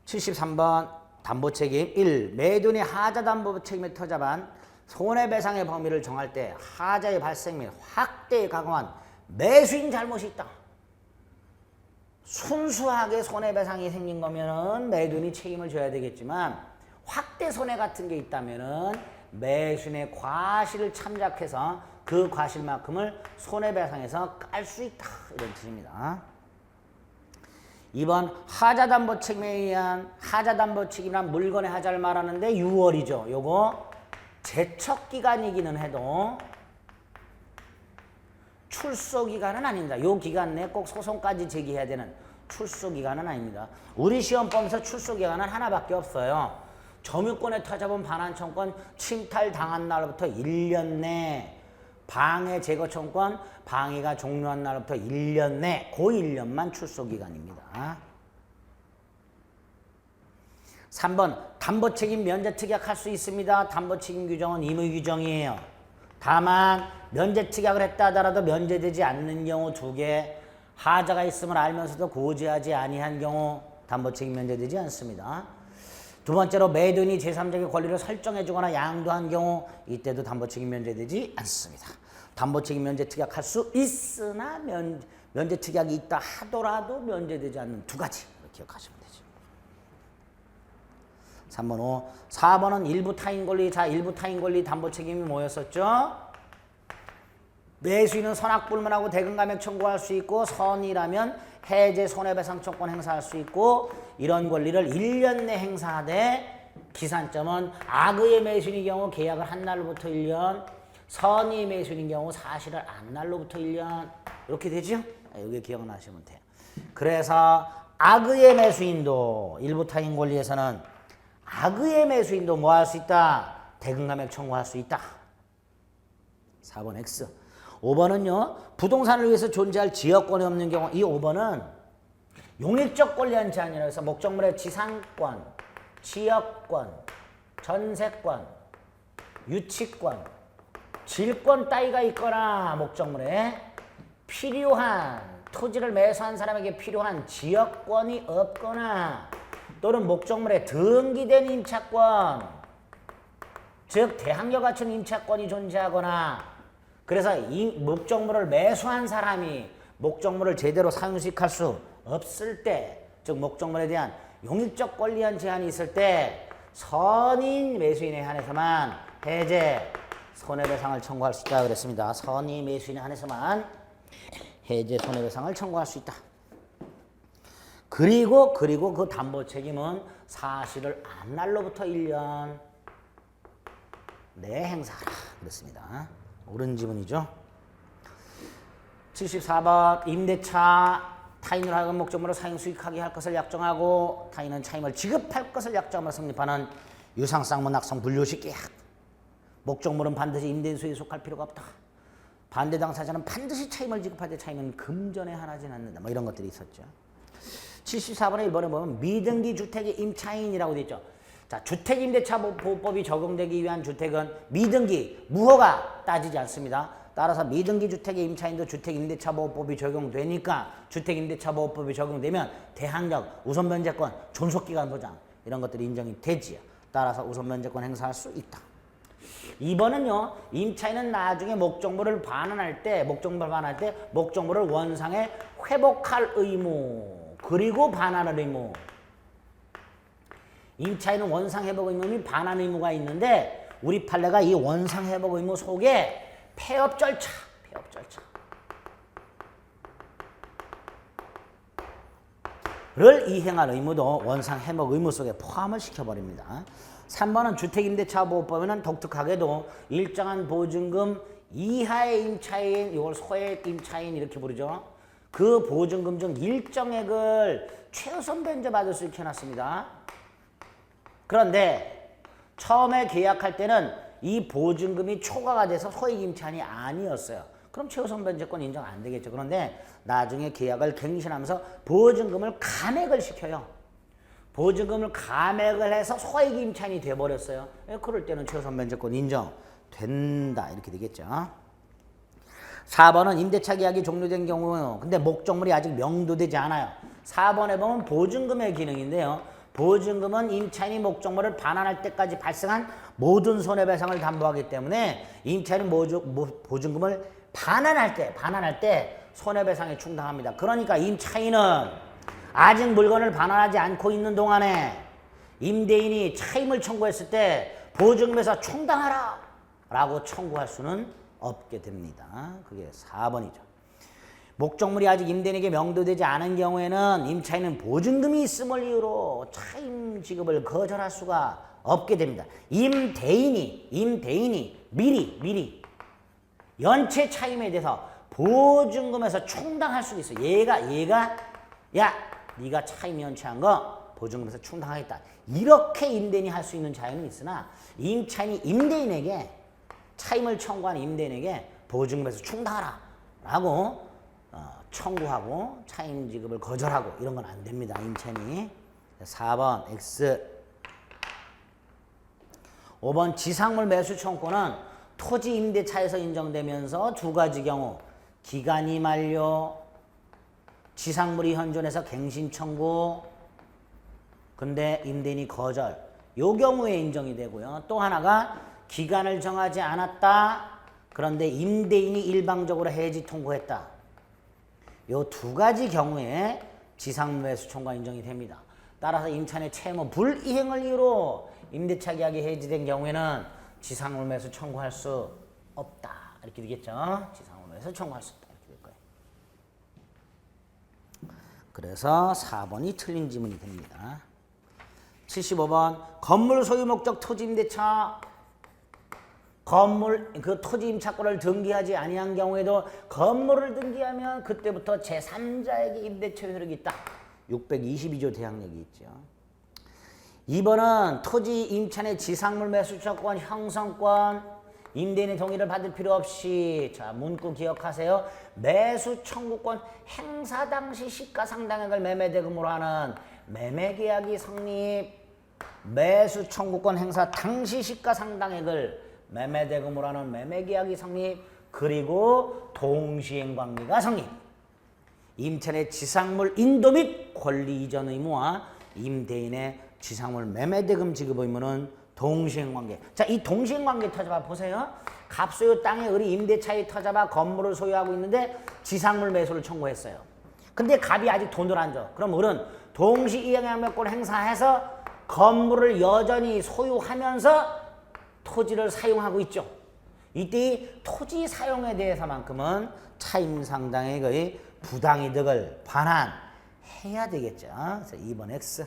73번 담보책임 1. 매도인이 하자 담보책임에 터잡한 손해배상의 범위를 정할 때 하자의 발생 및 확대에 가공한 매수인 잘못이 있다. 순수하게 손해배상이 생긴 거면은 매도인이 책임을 져야 되겠지만 확대 손해 같은 게 있다면은 매수인의 과실을 참작해서 그 과실만큼을 손해배상에서 깔 수 있다. 이런 뜻입니다. 2번 하자담보 책임에 의한 하자담보 책임이란 물건의 하자를 말하는데 6월이죠. 요거 제척기간이기는 해도 출소기간은 아닙니다. 요 기간 내에 꼭 소송까지 제기해야 되는 출소기간은 아닙니다. 우리 시험법에서 출소기간은 하나밖에 없어요. 점유권에 타잡은 반환청권 침탈당한 날부터 1년 내, 방해 제거 청권 방해가 종료한 날부터 1년 내, 그 1년만 출소기간입니다. 3번 담보책임 면제특약할 수 있습니다. 담보책임 규정은 임의규정이에요. 다만 면제특약을 했다 하더라도 면제되지 않는 경우 2개, 하자가 있음을 알면서도 고지하지 아니한 경우 담보책임 면제되지 않습니다. 두 번째로 매도인이 제3자의 권리를 설정해주거나 양도한 경우 이때도 담보책임 면제되지 않습니다. 담보책임 면제 특약할 수 있으나 면제 특약이 있다 하더라도 면제되지 않는 두 가지 기억하시면 되죠. 3번 5. 4번은 일부 타인 권리. 자, 일부 타인 권리 담보책임이 뭐였었죠? 매수인은 선악불문하고 대금감액 청구할 수 있고 선이라면 해제 손해배상 청구권 행사할 수 있고 이런 권리를 1년 내 행사하되 기산점은 악의의 매수인의 경우 계약을 한 날로부터 1년 선의 매수인의 경우 사실을 안 날로부터 1년 이렇게 되죠? 여기 기억나시면 돼요. 그래서 악의의 매수인도 일부 타인 권리에서는 악의의 매수인도 뭐 할 수 있다? 대금감액 청구할 수 있다. 4번 X. 5번은요. 부동산을 위해서 존재할 지역권이 없는 경우 이 5번은 용익적 권리한 제한이라고 해서 목적물의 지상권, 지역권, 전세권, 유치권, 질권 따위가 있거나 목적물에 필요한 토지를 매수한 사람에게 필요한 지역권이 없거나 또는 목적물에 등기된 임차권 즉 대항력 갖춘 임차권이 존재하거나 그래서 이 목적물을 매수한 사람이 목적물을 제대로 사용식할 수 없을 때 즉 목적물에 대한 용익적 권리한 제한이 있을 때 선인 매수인에 한해서만 해제 손해배상을 청구할 수 있다 그랬습니다. 선의 매수인에 한해서만 해제 손해배상을 청구할 수 있다. 그리고 그 담보 책임은 사실을 안 날로부터 1년 내 행사하라 그랬습니다. 옳은 지문이죠. 74번 임대차 타인으로 하여금 목적물을 사용 수익하게 할 것을 약정하고 타인은 차임을 지급할 것을 약정함으로 성립하는 유상쌍문 낙성 분류식 계약. 목적물은 반드시 임대인수에 속할 필요가 없다. 반대 당사자는 반드시 차임을 지급하되 차임은 금전에 한하진 않는다. 뭐 이런 것들이 있었죠. 74번에 1번에 보면 미등기 주택의 임차인이라고 되어 있죠. 자, 주택임대차보호법이 적용되기 위한 주택은 미등기, 무허가 따지지 않습니다. 따라서 미등기 주택의 임차인도 주택임대차보호법이 적용되니까 주택임대차보호법이 적용되면 대항력, 우선면제권, 존속기간 보장 이런 것들이 인정이 되지요. 따라서 우선면제권 행사할 수 있다. 2번은요. 임차인은 나중에 목적물을 반환할 때 목적물을 원상에 회복할 의무 그리고 반환할 의무 임차인은 원상회복 의무 및 반환 의무가 있는데 우리 판례가 이 원상회복 의무 속에 폐업 절차를 이행할 의무도 원상회복 의무 속에 포함을 시켜버립니다. 3번은 주택임대차보호법에는 독특하게도 일정한 보증금 이하의 임차인, 이걸 소액 임차인 이렇게 부르죠. 그 보증금 중 일정액을 최우선 변제받을 수 있게 해놨습니다. 그런데 처음에 계약할 때는 이 보증금이 초과가 돼서 소액 임차인이 아니었어요. 그럼 최우선 변제권 인정 안 되겠죠. 그런데 나중에 계약을 갱신하면서 보증금을 감액을 시켜요. 보증금을 감액을 해서 소액 임차인이 돼버렸어요. 그럴 때는 최우선 변제권 인정된다. 이렇게 되겠죠. 4번은 임대차 계약이 종료된 경우 근데 목적물이 아직 명도되지 않아요. 4번에 보면 보증금의 기능인데요. 보증금은 임차인이 목적물을 반환할 때까지 발생한 모든 손해배상을 담보하기 때문에 임차인은 보증금을 반환할 때 손해배상에 충당합니다. 그러니까 임차인은 아직 물건을 반환하지 않고 있는 동안에 임대인이 차임을 청구했을 때 보증금에서 충당하라 라고 청구할 수는 없게 됩니다. 그게 4번이죠. 목적물이 아직 임대인에게 명도되지 않은 경우에는 임차인은 보증금이 있음을 이유로 차임 지급을 거절할 수가 없게 됩니다. 임대인이 미리 연체 차임에 대해서 보증금에서 충당할 수 있어. 얘가 야 네가 차임 연체한 거 보증금에서 충당하겠다. 이렇게 임대인이 할 수 있는 자유는 있으나 임차인이 임대인에게 차임을 청구한 임대인에게 보증금에서 충당하라 라고 청구하고 차임 지급을 거절하고 이런 건 안 됩니다. 임차인이. 4번 X. 5번 지상물 매수 청구는 토지 임대차에서 인정되면서 두 가지 경우 기간이 만료, 지상물이 현존해서 갱신 청구 근데 임대인이 거절 요 경우에 인정이 되고요. 또 하나가 기간을 정하지 않았다. 그런데 임대인이 일방적으로 해지 통고했다. 요 두 가지 경우에 지상매수 청구가 인정이 됩니다. 따라서 임차인의 채무 불이행을 이유로 임대차 계약이 해지된 경우에는 지상매수 청구할 수 없다. 이렇게 되겠죠. 지상매수 청구할 수 없다. 이렇게 될 거예요. 그래서 4번이 틀린 지문이 됩니다. 75번 건물 소유 목적 토지 임대차 건물 그 토지 임차권을 등기하지 아니한 경우에도 건물을 등기하면 그때부터 제3자에게 임대차 효력이 있다. 622조 대항력이 있죠. 2번은 토지 임차인의 지상물 매수처권 형성권 임대인의 동의를 받을 필요 없이 자 문구 기억하세요. 매수 청구권 행사 당시 시가상당액을 매매대금으로 하는 매매계약이 성립. 매수 청구권 행사 당시 시가상당액을 매매대금으로 하는 매매계약이 성립. 그리고 동시행관계가 성립. 임차인의 지상물 인도 및 권리 이전 의무와 임대인의 지상물 매매대금 지급 의무는 동시행관계. 자, 이 동시행관계 터잡아 보세요. 갑소유 땅에 을이 임대차에 터잡아 건물을 소유하고 있는데 지상물 매수를 청구했어요. 근데 갑이 아직 돈을 안 줘. 그럼 을은 동시이행매권 행사해서 건물을 여전히 소유하면서 토지를 사용하고 있죠. 이때 이 토지 사용에 대해서만큼은 차임상당액의 부당이득을 반환해야 되겠죠. 그래서 2번 X.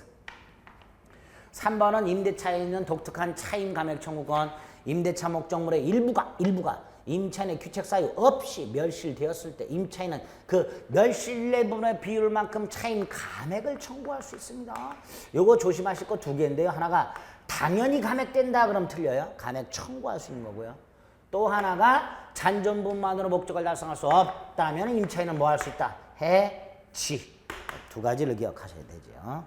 3번은 임대차에 있는 독특한 차임 감액 청구권. 임대차 목적물의 일부가 임차인의 규책 사유 없이 멸실되었을 때 임차인은 그 멸실내 부분의 비율만큼 차임 감액을 청구할 수 있습니다. 요거 조심하실 거 두 개인데요. 하나가 당연히 감액된다 그럼 틀려요. 감액 청구할 수 있는 거고요. 또 하나가 잔존분만으로 목적을 달성할 수 없다면 임차인은 뭐 할 수 있다? 해지. 두 가지를 기억하셔야 되죠.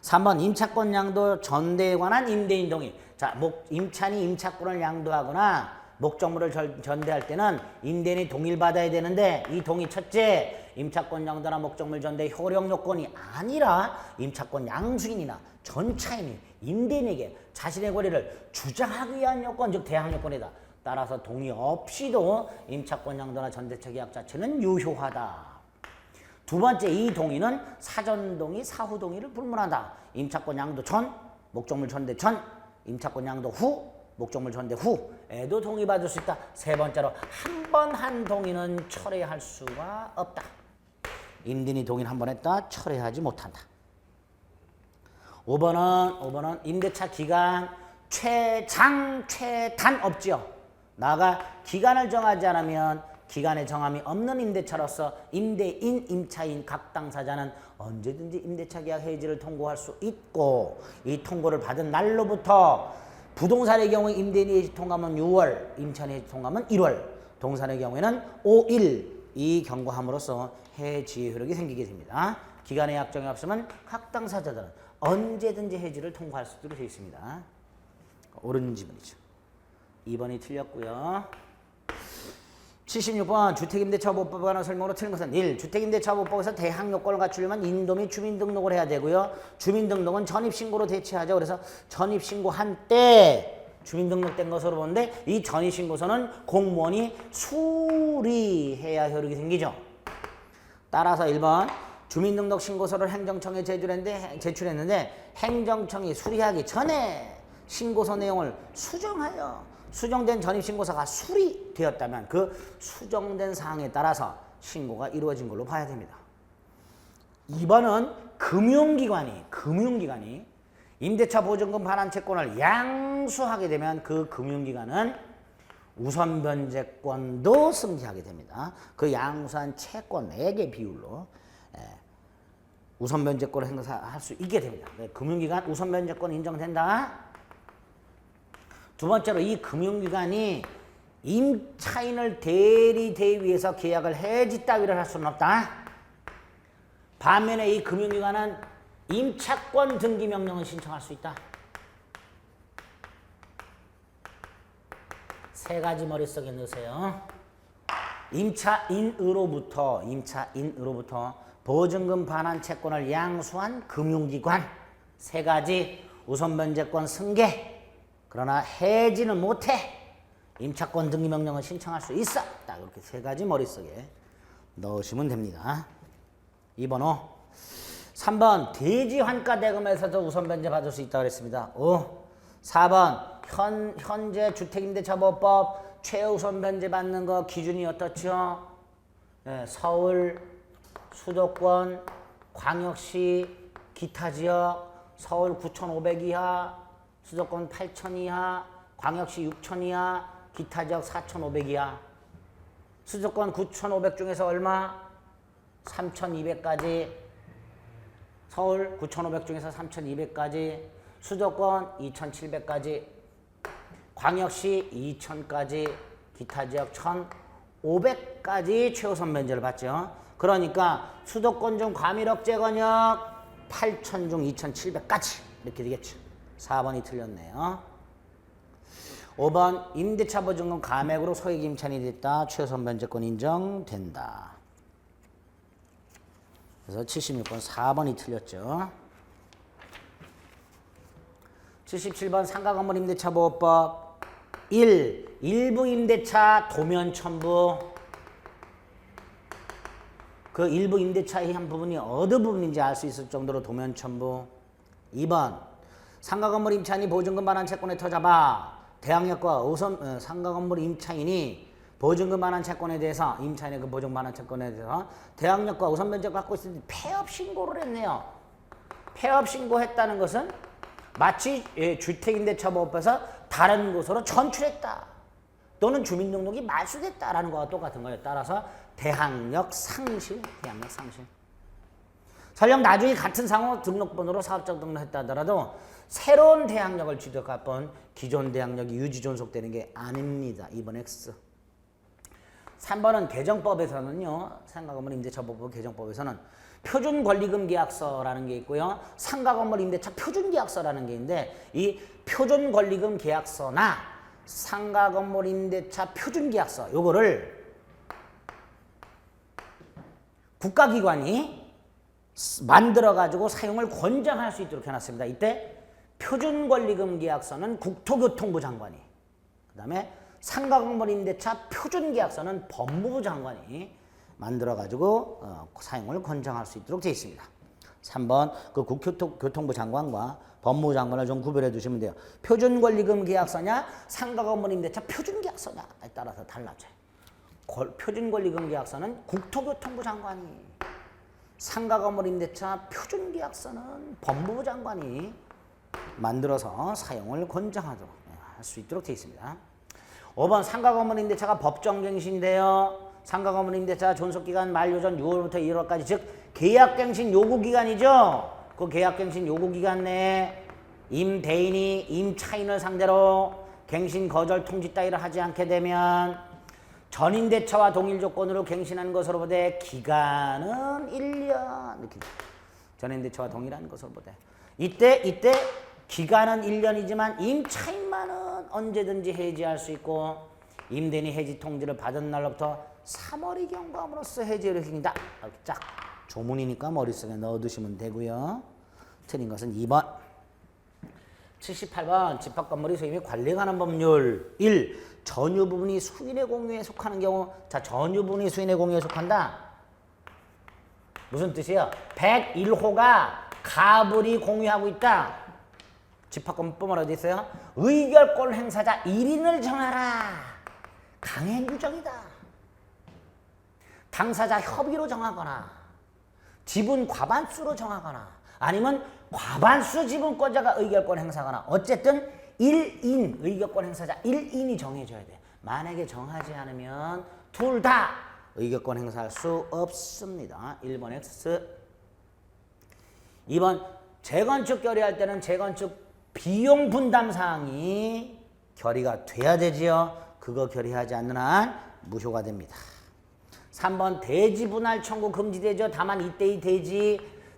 3번 임차권 양도 전대에 관한 임대인 동의. 자, 임차인이 임차권을 양도하거나 목적물을 전대할 때는 임대인이 동의를 받아야 되는데 이 동의 첫째, 임차권 양도나 목적물 전대 효력 요건이 아니라 임차권 양수인이나 전차인이 임대인에게 자신의 권리를 주장하기 위한 요건, 즉 대항 요건이다. 따라서 동의 없이도 임차권 양도나 전대차 계약 자체는 유효하다. 두 번째, 이 동의는 사전 동의, 사후 동의를 불문한다. 임차권 양도 전, 목적물 전대 전, 임차권 양도 후, 목적물 전대 후에도 동의받을 수 있다. 세 번째로, 한 번 한 동의는 철회할 수가 없다. 임대인이 동의를 한 번 했다. 철회하지 못한다. 5번은 임대차 기간 최장, 최단 없지요. 나가 기간을 정하지 않으면 기간의 정함이 없는 임대차로서 임대인, 임차인 각 당사자는 언제든지 임대차 계약 해지를 통고할 수 있고 이 통고를 받은 날로부터 부동산의 경우 임대인이 해지 통과하면 6월, 임차인이 해지 통과하면 1월, 동산의 경우에는 5일 이 경고함으로써 해지 효력이 생기게 됩니다. 기간의 약정이 없으면 각 당사자들은 언제든지 해지를 통과할 수 있도록 되어 있습니다. 옳은 지문이죠. 2번이 틀렸고요. 76번 주택임대차보호법에 관한 설명으로 틀린 것은 1. 주택임대차보호법에서 대항요건을 갖추려면 인도 및 주민등록을 해야 되고요. 주민등록은 전입신고로 대체하죠. 그래서 전입신고한 때 주민등록된 것으로 보는데 이 전입신고서는 공무원이 수리해야 효력이 생기죠. 따라서 1번 주민등록 신고서를 행정청에 제출했는데 행정청이 수리하기 전에 신고서 내용을 수정하여 수정된 전입신고서가 수리되었다면 그 수정된 사항에 따라서 신고가 이루어진 걸로 봐야 됩니다. 2번은 금융기관이 임대차 보증금 반환 채권을 양수하게 되면 그 금융기관은 우선 변제권도 승계하게 됩니다. 그 양수한 채권액의 비율로 우선 변제권을 행사할 수 있게 됩니다. 금융기관 우선 변제권 인정된다. 두 번째로 이 금융기관이 임차인을 대리대위해서 계약을 해지 따위를 할 수는 없다. 반면에 이 금융기관은 임차권 등기 명령을 신청할 수 있다. 세 가지 머릿속에 넣으세요. 임차인으로부터 보증금 반환 채권을 양수한 금융기관 세 가지 우선 변제권 승계 그러나 해지는 못해. 임차권 등기 명령을 신청할 수 있어. 딱 이렇게 세 가지 머릿속에 넣으시면 됩니다. 2번 5. 3번 대지 환가 대금에서도 우선 변제 받을 수 있다고 그랬습니다. 5. 4번 현재 주택임대차보호법 최우선 변제 받는 거 기준이 어떻죠? 네, 서울, 수도권, 광역시, 기타 지역, 서울 9,500 이하, 수도권 8,000 이하, 광역시 6,000 이하, 기타 지역 4,500 이하. 수도권 9,500 중에서 얼마? 3,200까지. 서울 9,500 중에서 3,200까지. 수도권 2,700까지. 광역시 2,000까지. 기타 지역 1,500까지 최우선 변제를 받죠. 그러니까 수도권 중 과밀 억제 권역 8,000 중 2,700까지 이렇게 되겠죠. 4번이 틀렸네요. 5번 임대차 보증금 감액으로 소액 임차인이 됐다. 최우선 변제권 인정된다. 그래서 76번 4번이 틀렸죠. 77번 상가건물 임대차 보호법 1. 일부 임대차 도면 첨부. 그 일부 임대차의 한 부분이 어느 부분인지 알 수 있을 정도로 도면 첨부. 2번 상가건물 임차인이 보증금 반환 채권에 터잡아 대항력과 우선 상가건물 임차인이 보증금 반환 채권에 대해서 임차인의 그 보증금 반환 채권에 대해서 대항력과 우선 변제를 갖고 있을 때 폐업 신고를 했네요. 폐업 신고했다는 것은 마치 주택임대차보호법에서 다른 곳으로 전출했다 또는 주민등록이 말소됐다라는 거와 똑같은 거예요. 따라서 대항력 상실, 대항력 상실. 설령 나중에 같은 상호 등록번호로 사업적 등록했다 하더라도 새로운 대항력을 취득할 뿐 기존 대항력이 유지 존속되는 게 아닙니다. 2번 X. 3번은 개정법에서는요. 상가건물 임대차보호법 개정법에서는 표준권리금 계약서라는 게 있고요. 상가건물 임대차 표준계약서라는 게 있는데 이 표준권리금 계약서나 상가건물 임대차 표준계약서 요거를 국가기관이 만들어가지고 사용을 권장할 수 있도록 해놨습니다. 이때 표준권리금 계약서는 국토교통부 장관이, 그 다음에 상가건물 임대차 표준계약서는 법무부 장관이 만들어가지고 사용을 권장할 수 있도록 되어 있습니다. 3번 그 국토교통부 장관과 법무부 장관을 좀 구별해 두시면 돼요. 표준권리금 계약서냐 상가건물 임대차 표준계약서냐에 따라서 달라져요. 표준권리금 계약서는 국토교통부 장관이, 상가건물 임대차 표준계약서는 법무부 장관이 만들어서 사용을 권장하도록 할 수 있도록 되어 있습니다. 5번 상가건물 임대차가 법정갱신되어 상가건물 임대차 존속기간 만료 전 6월부터 1월까지 즉 계약갱신 요구기간이죠. 그 계약갱신 요구기간 내에 임대인이 임차인을 상대로 갱신 거절 통지 따위를 하지 않게 되면 전임대차와 동일 조건으로 갱신한 것으로 보되 기간은 1년 이렇게 전임대차와 동일한 것으로 보되 이때 기간은 1년이지만 임차인만은 언제든지 해지할 수 있고 임대인이 해지 통지를 받은 날로부터 3월이 경과함으로써 해지를 행한다. 이렇게 쫙 조문이니까 머릿속에 넣어두시면 되고요. 틀린 것은 2번. 78번 집합건물의 소유 및 관리에 관한 법률 1. 전유 부분이 수인의 공유에 속하는 경우. 자, 전유 부분이 수인의 공유에 속한다. 무슨 뜻이에요? 101호가 가불이 공유하고 있다. 집합건물법 어디 있어요? 의결권 행사자 1인을 정하라. 강행 규정이다. 당사자 협의로 정하거나 지분 과반수로 정하거나 아니면 과반수 지분권자가 의결권 행사하거나 어쨌든 1인 의결권 행사자 1인이 정해줘야 돼. 만약에 정하지 않으면 둘 다 의결권 행사할 수 없습니다. 1번 X. 2번 재건축 결의할 때는 재건축 비용 분담 사항이 결의가 돼야 되지요. 그거 결의하지 않는 한 무효가 됩니다. 3번 대지 분할 청구 금지되죠. 다만 이때의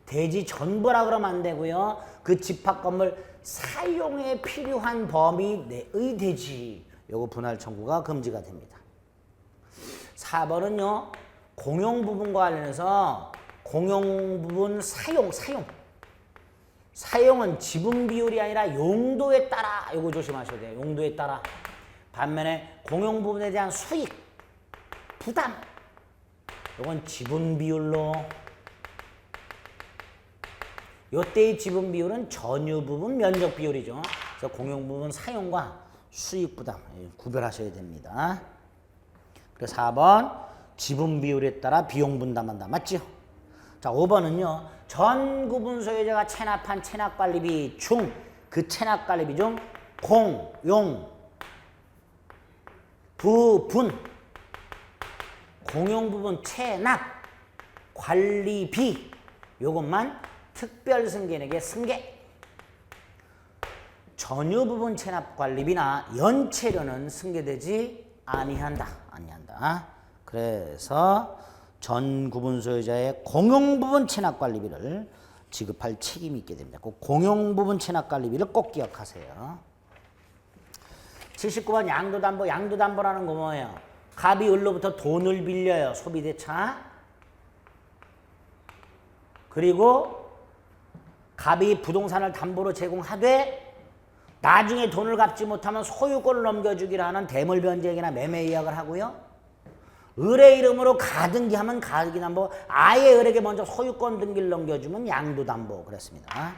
대지 전부라 그러면 안 되고요. 그 집합 건물 사용에 필요한 범위 내의 대지 요거 분할 청구가 금지가 됩니다. 4번은요. 공용 부분과 관련해서 공용 부분 사용 사용은 지분 비율이 아니라 용도에 따라 이거 조심하셔야 돼요. 용도에 따라. 반면에 공용 부분에 대한 수익, 부담 이건 지분 비율로. 요때의 지분 비율은 전유 부분 면적 비율이죠. 그래서 공용 부분 사용과 수익 부담 구별하셔야 됩니다. 그래서 4번 지분 비율에 따라 비용 분담한다. 맞죠? 자, 5번은요. 전 구분 소유자가 체납한 체납관리비 중 그 체납관리비 중 공, 용, 부분, 공용 부분 체납, 관리비 요것만 특별승계인에게 승계. 전유 부분 체납 관리비나 연체료는 승계되지 아니한다. 그래서 전 구분 소유자의 공용 부분 체납 관리비를 지급할 책임이 있게 됩니다. 그 공용 부분 체납 관리비를 꼭 기억하세요. 79번 양도담보. 양도담보라는 거 뭐예요? 갑이 을로부터 돈을 빌려요. 소비대차. 그리고 갑이 부동산을 담보로 제공하되 나중에 돈을 갚지 못하면 소유권을 넘겨주기로 하는 대물변제액이나 매매계약을 하고요. 을의 이름으로 가등기하면 가등기담보, 아예 을에게 먼저 소유권 등기를 넘겨주면 양도담보 그랬습니다.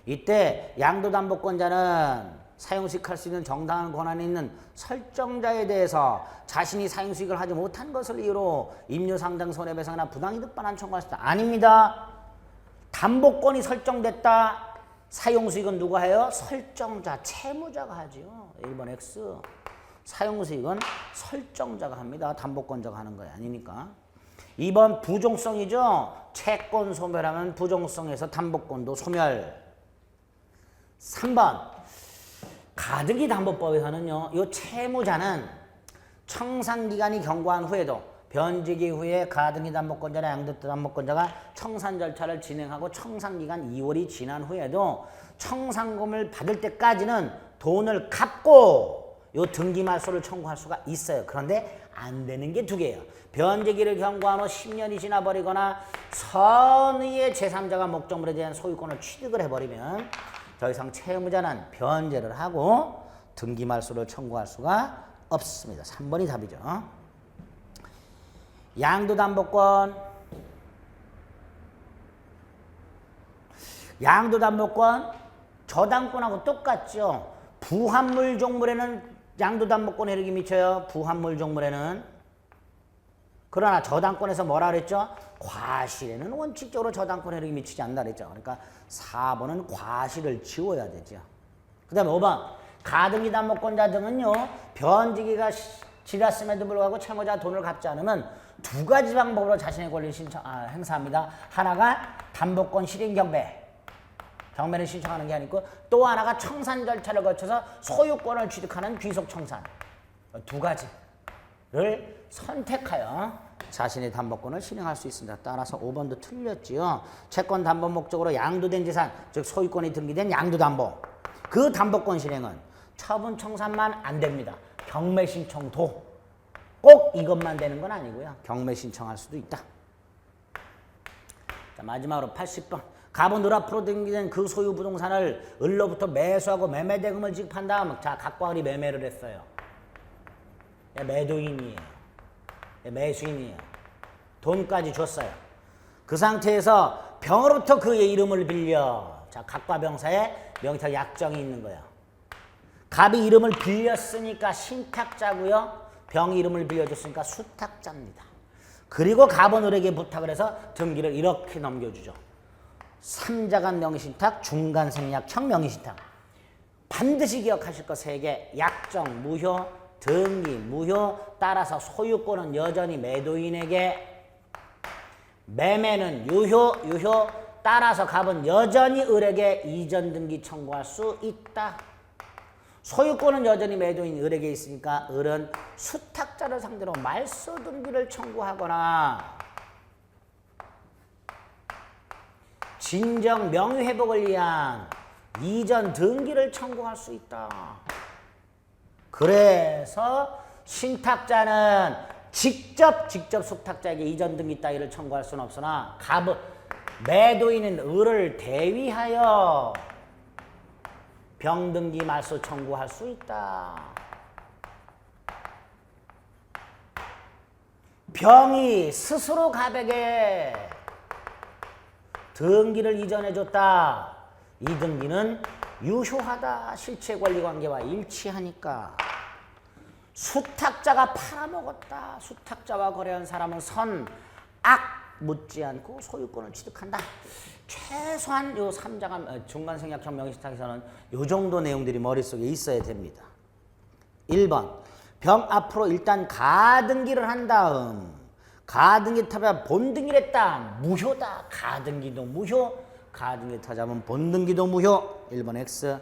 이때 양도담보권자는 사용수익할 수 있는 정당한 권한이 있는 설정자에 대해서 자신이 사용수익을 하지 못한 것을 이유로 임료상당 손해배상이나 부당이득 반환 청구할 수 있다. 아닙니다. 담보권이 설정됐다. 사용수익은 누가 해요? 설정자, 채무자가 하죠. 1번 X. 사용수익은 설정자가 합니다. 담보권자가 하는 거예요. 아니니까. 2번 부종성이죠. 채권 소멸하면 부종성에서 담보권도 소멸. 3번 가등기 담보법에서는요. 이 채무자는 청산기간이 경과한 후에도 변제기 후에 가등기 담보권자나 양도담보권자가 청산 절차를 진행하고 청산기간 2월이 지난 후에도 청산금을 받을 때까지는 돈을 갚고 요 등기말소를 청구할 수가 있어요. 그런데 안 되는 게 두 개예요. 변제기를 경과한 후 10년이 지나버리거나 선의의 제3자가 목적물에 대한 소유권을 취득을 해버리면 더 이상 채무자는 변제를 하고 등기말소를 청구할 수가 없습니다. 3번이 답이죠. 양도담보권. 양도담보권 저당권하고 똑같죠. 부합물 종물에는 양도담보권 혜택이 미쳐요. 부합물 종물에는. 그러나 저당권에서 뭐라 그랬죠? 과실에는 원칙적으로 저당권 혜택이 미치지 않는다 그랬죠. 그러니까 4번은 과실을 지워야 되죠. 그 다음에 5번 가등기 담보권자 등은요. 변제기가 지났음에도 불구하고 채무자 돈을 갚지 않으면 두 가지 방법으로 자신의 권리를 행사합니다. 하나가 담보권 실행 경매를 신청하는 게 아니고 또 하나가 청산 절차를 거쳐서 소유권을 취득하는 귀속 청산. 두 가지를 선택하여 자신의 담보권을 실행할 수 있습니다. 따라서 5번도 틀렸지요. 채권 담보 목적으로 양도된 재산, 즉 소유권이 등기된 양도담보. 그 담보권 실행은 처분 청산만 안 됩니다. 경매 신청도 꼭 이것만 되는 건 아니고요. 경매 신청할 수도 있다. 자, 마지막으로 80번. 갑은 을 앞으로 등기된 그 소유 부동산을 을로부터 매수하고 매매 대금을 지급한 다음 자 갑과 을이 매매를 했어요. 매도인이에요. 매수인이에요. 돈까지 줬어요. 그 상태에서 병으로부터 그의 이름을 빌려 자 갑과 병 사이에 명의상 약정이 있는 거예요. 갑이 이름을 빌렸으니까 신탁자고요. 병이 이름을 빌려줬으니까 수탁자입니다. 그리고 갑은 을에게 부탁을 해서 등기를 이렇게 넘겨주죠. 3자간 명의신탁, 중간생략형 명의신탁. 반드시 기억하실 거 3개. 약정, 무효, 등기, 무효. 따라서 소유권은 여전히 매도인에게, 매매는 유효. 따라서 갑은 여전히 을에게 이전 등기 청구할 수 있다. 소유권은 여전히 매도인 을에게 있으니까 을은 수탁자를 상대로 말소 등기를 청구하거나 진정 명의회복을 위한 이전 등기를 청구할 수 있다. 그래서 신탁자는 직접 수탁자에게 이전 등기 따위를 청구할 수는 없으나 매도인은 을을 대위하여 병등기 말소 청구할 수 있다. 병이 스스로 가백에 등기를 이전해줬다. 이 등기는 유효하다. 실체권리관계와 일치하니까. 수탁자가 팔아먹었다. 수탁자와 거래한 사람은 선악 묻지 않고 소유권을 취득한다. 최소한 요 3자가 중간생략형 명의신탁에서는 요 정도 내용들이 머릿속에 있어야 됩니다. 1번 병 앞으로 일단 가등기를 한 다음 가등기 타면 본등기를 했다. 무효다. 가등기도 무효. 가등기 타자면 본등기도 무효. 1번 X.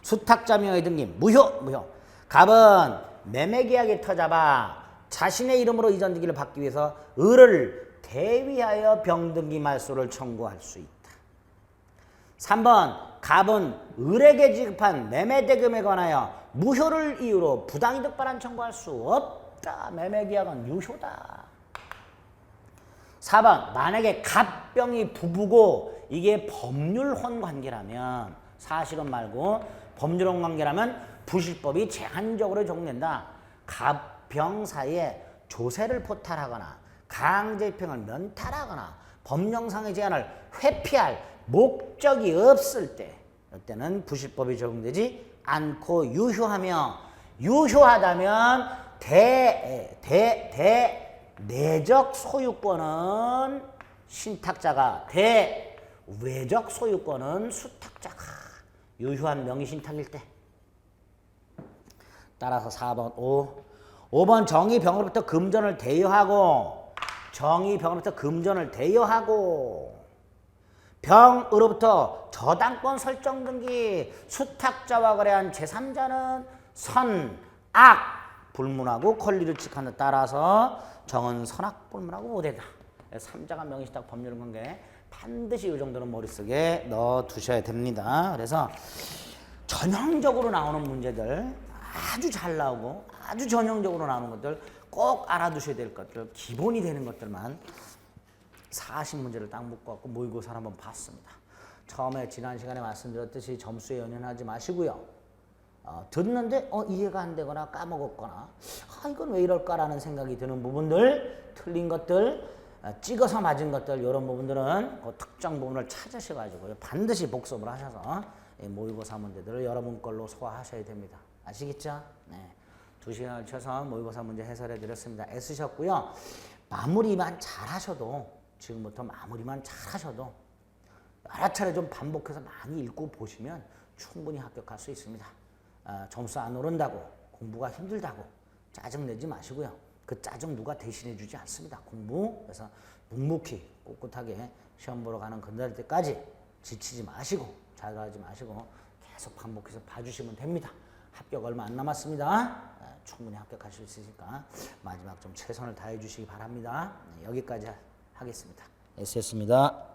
수탁자 명의 등기 무효. 갑은 매매계약이 터잡아 자신의 이름으로 이전 등기를 받기 위해서 을을 대위하여 병등기 말소를 청구할 수 있다. 3번 갑은 을에게 지급한 매매대금에 관하여 무효를 이유로 부당이득 반환 청구할 수 없다. 매매계약은 유효다. 4번 만약에 갑병이 부부고 이게 법률혼 관계라면 사실혼 말고 법률혼 관계라면 부실법이 제한적으로 적용된다. 갑병 사이에 조세를 포탈하거나 강제입행을 면탈하거나 법령상의 제한을 회피할 목적이 없을 때 이때는 부실법이 적용되지 않고 유효하다면 대내적 소유권은 신탁자가 대외적 소유권은 수탁자가 유효한 명의신탁일 때. 따라서 4번 5번 정의병으로부터 금전을 대여하고 병으로부터 저당권 설정 등기 수탁자와 거래한 제3자는 선악 불문하고 권리를 취득한다. 따라서 정은 선악 불문하고 못된다. 3자가 명의신탁 법률관계 반드시 이 정도는 머릿속에 넣어 두셔야 됩니다. 그래서 전형적으로 나오는 문제들 아주 잘 나오고 아주 전형적으로 나오는 것들 꼭 알아두셔야 될 것들 기본이 되는 것들만 40문제를 딱 묶어갖고 모의고사를 한번 봤습니다. 처음에 지난 시간에 말씀드렸듯이 점수에 연연하지 마시고요. 듣는데 이해가 안 되거나 까먹었거나 이건 왜 이럴까라는 생각이 드는 부분들 틀린 것들 찍어서 맞은 것들 이런 부분들은 그 특정 부분을 찾으셔가지고 반드시 복습을 하셔서 모의고사 문제들을 여러분 걸로 소화하셔야 됩니다. 아시겠죠? 네. 2시간을 쳐서 모의고사 문제 해설해 드렸습니다. 애쓰셨고요. 마무리만 잘 하셔도 지금부터 마무리만 잘 하셔도 여러 차례 좀 반복해서 많이 읽고 보시면 충분히 합격할 수 있습니다. 점수 안 오른다고 공부가 힘들다고 짜증내지 마시고요. 그 짜증 누가 대신해 주지 않습니다. 공부 그래서 묵묵히 꿋꿋하게 시험 보러 가는 그날 때까지 지치지 마시고 자결하지 마시고 계속 반복해서 봐주시면 됩니다. 합격 얼마 안 남았습니다. 충분히 합격하실 수 있으니까 마지막 좀 최선을 다해 주시기 바랍니다. 여기까지 하겠습니다. S였습니다.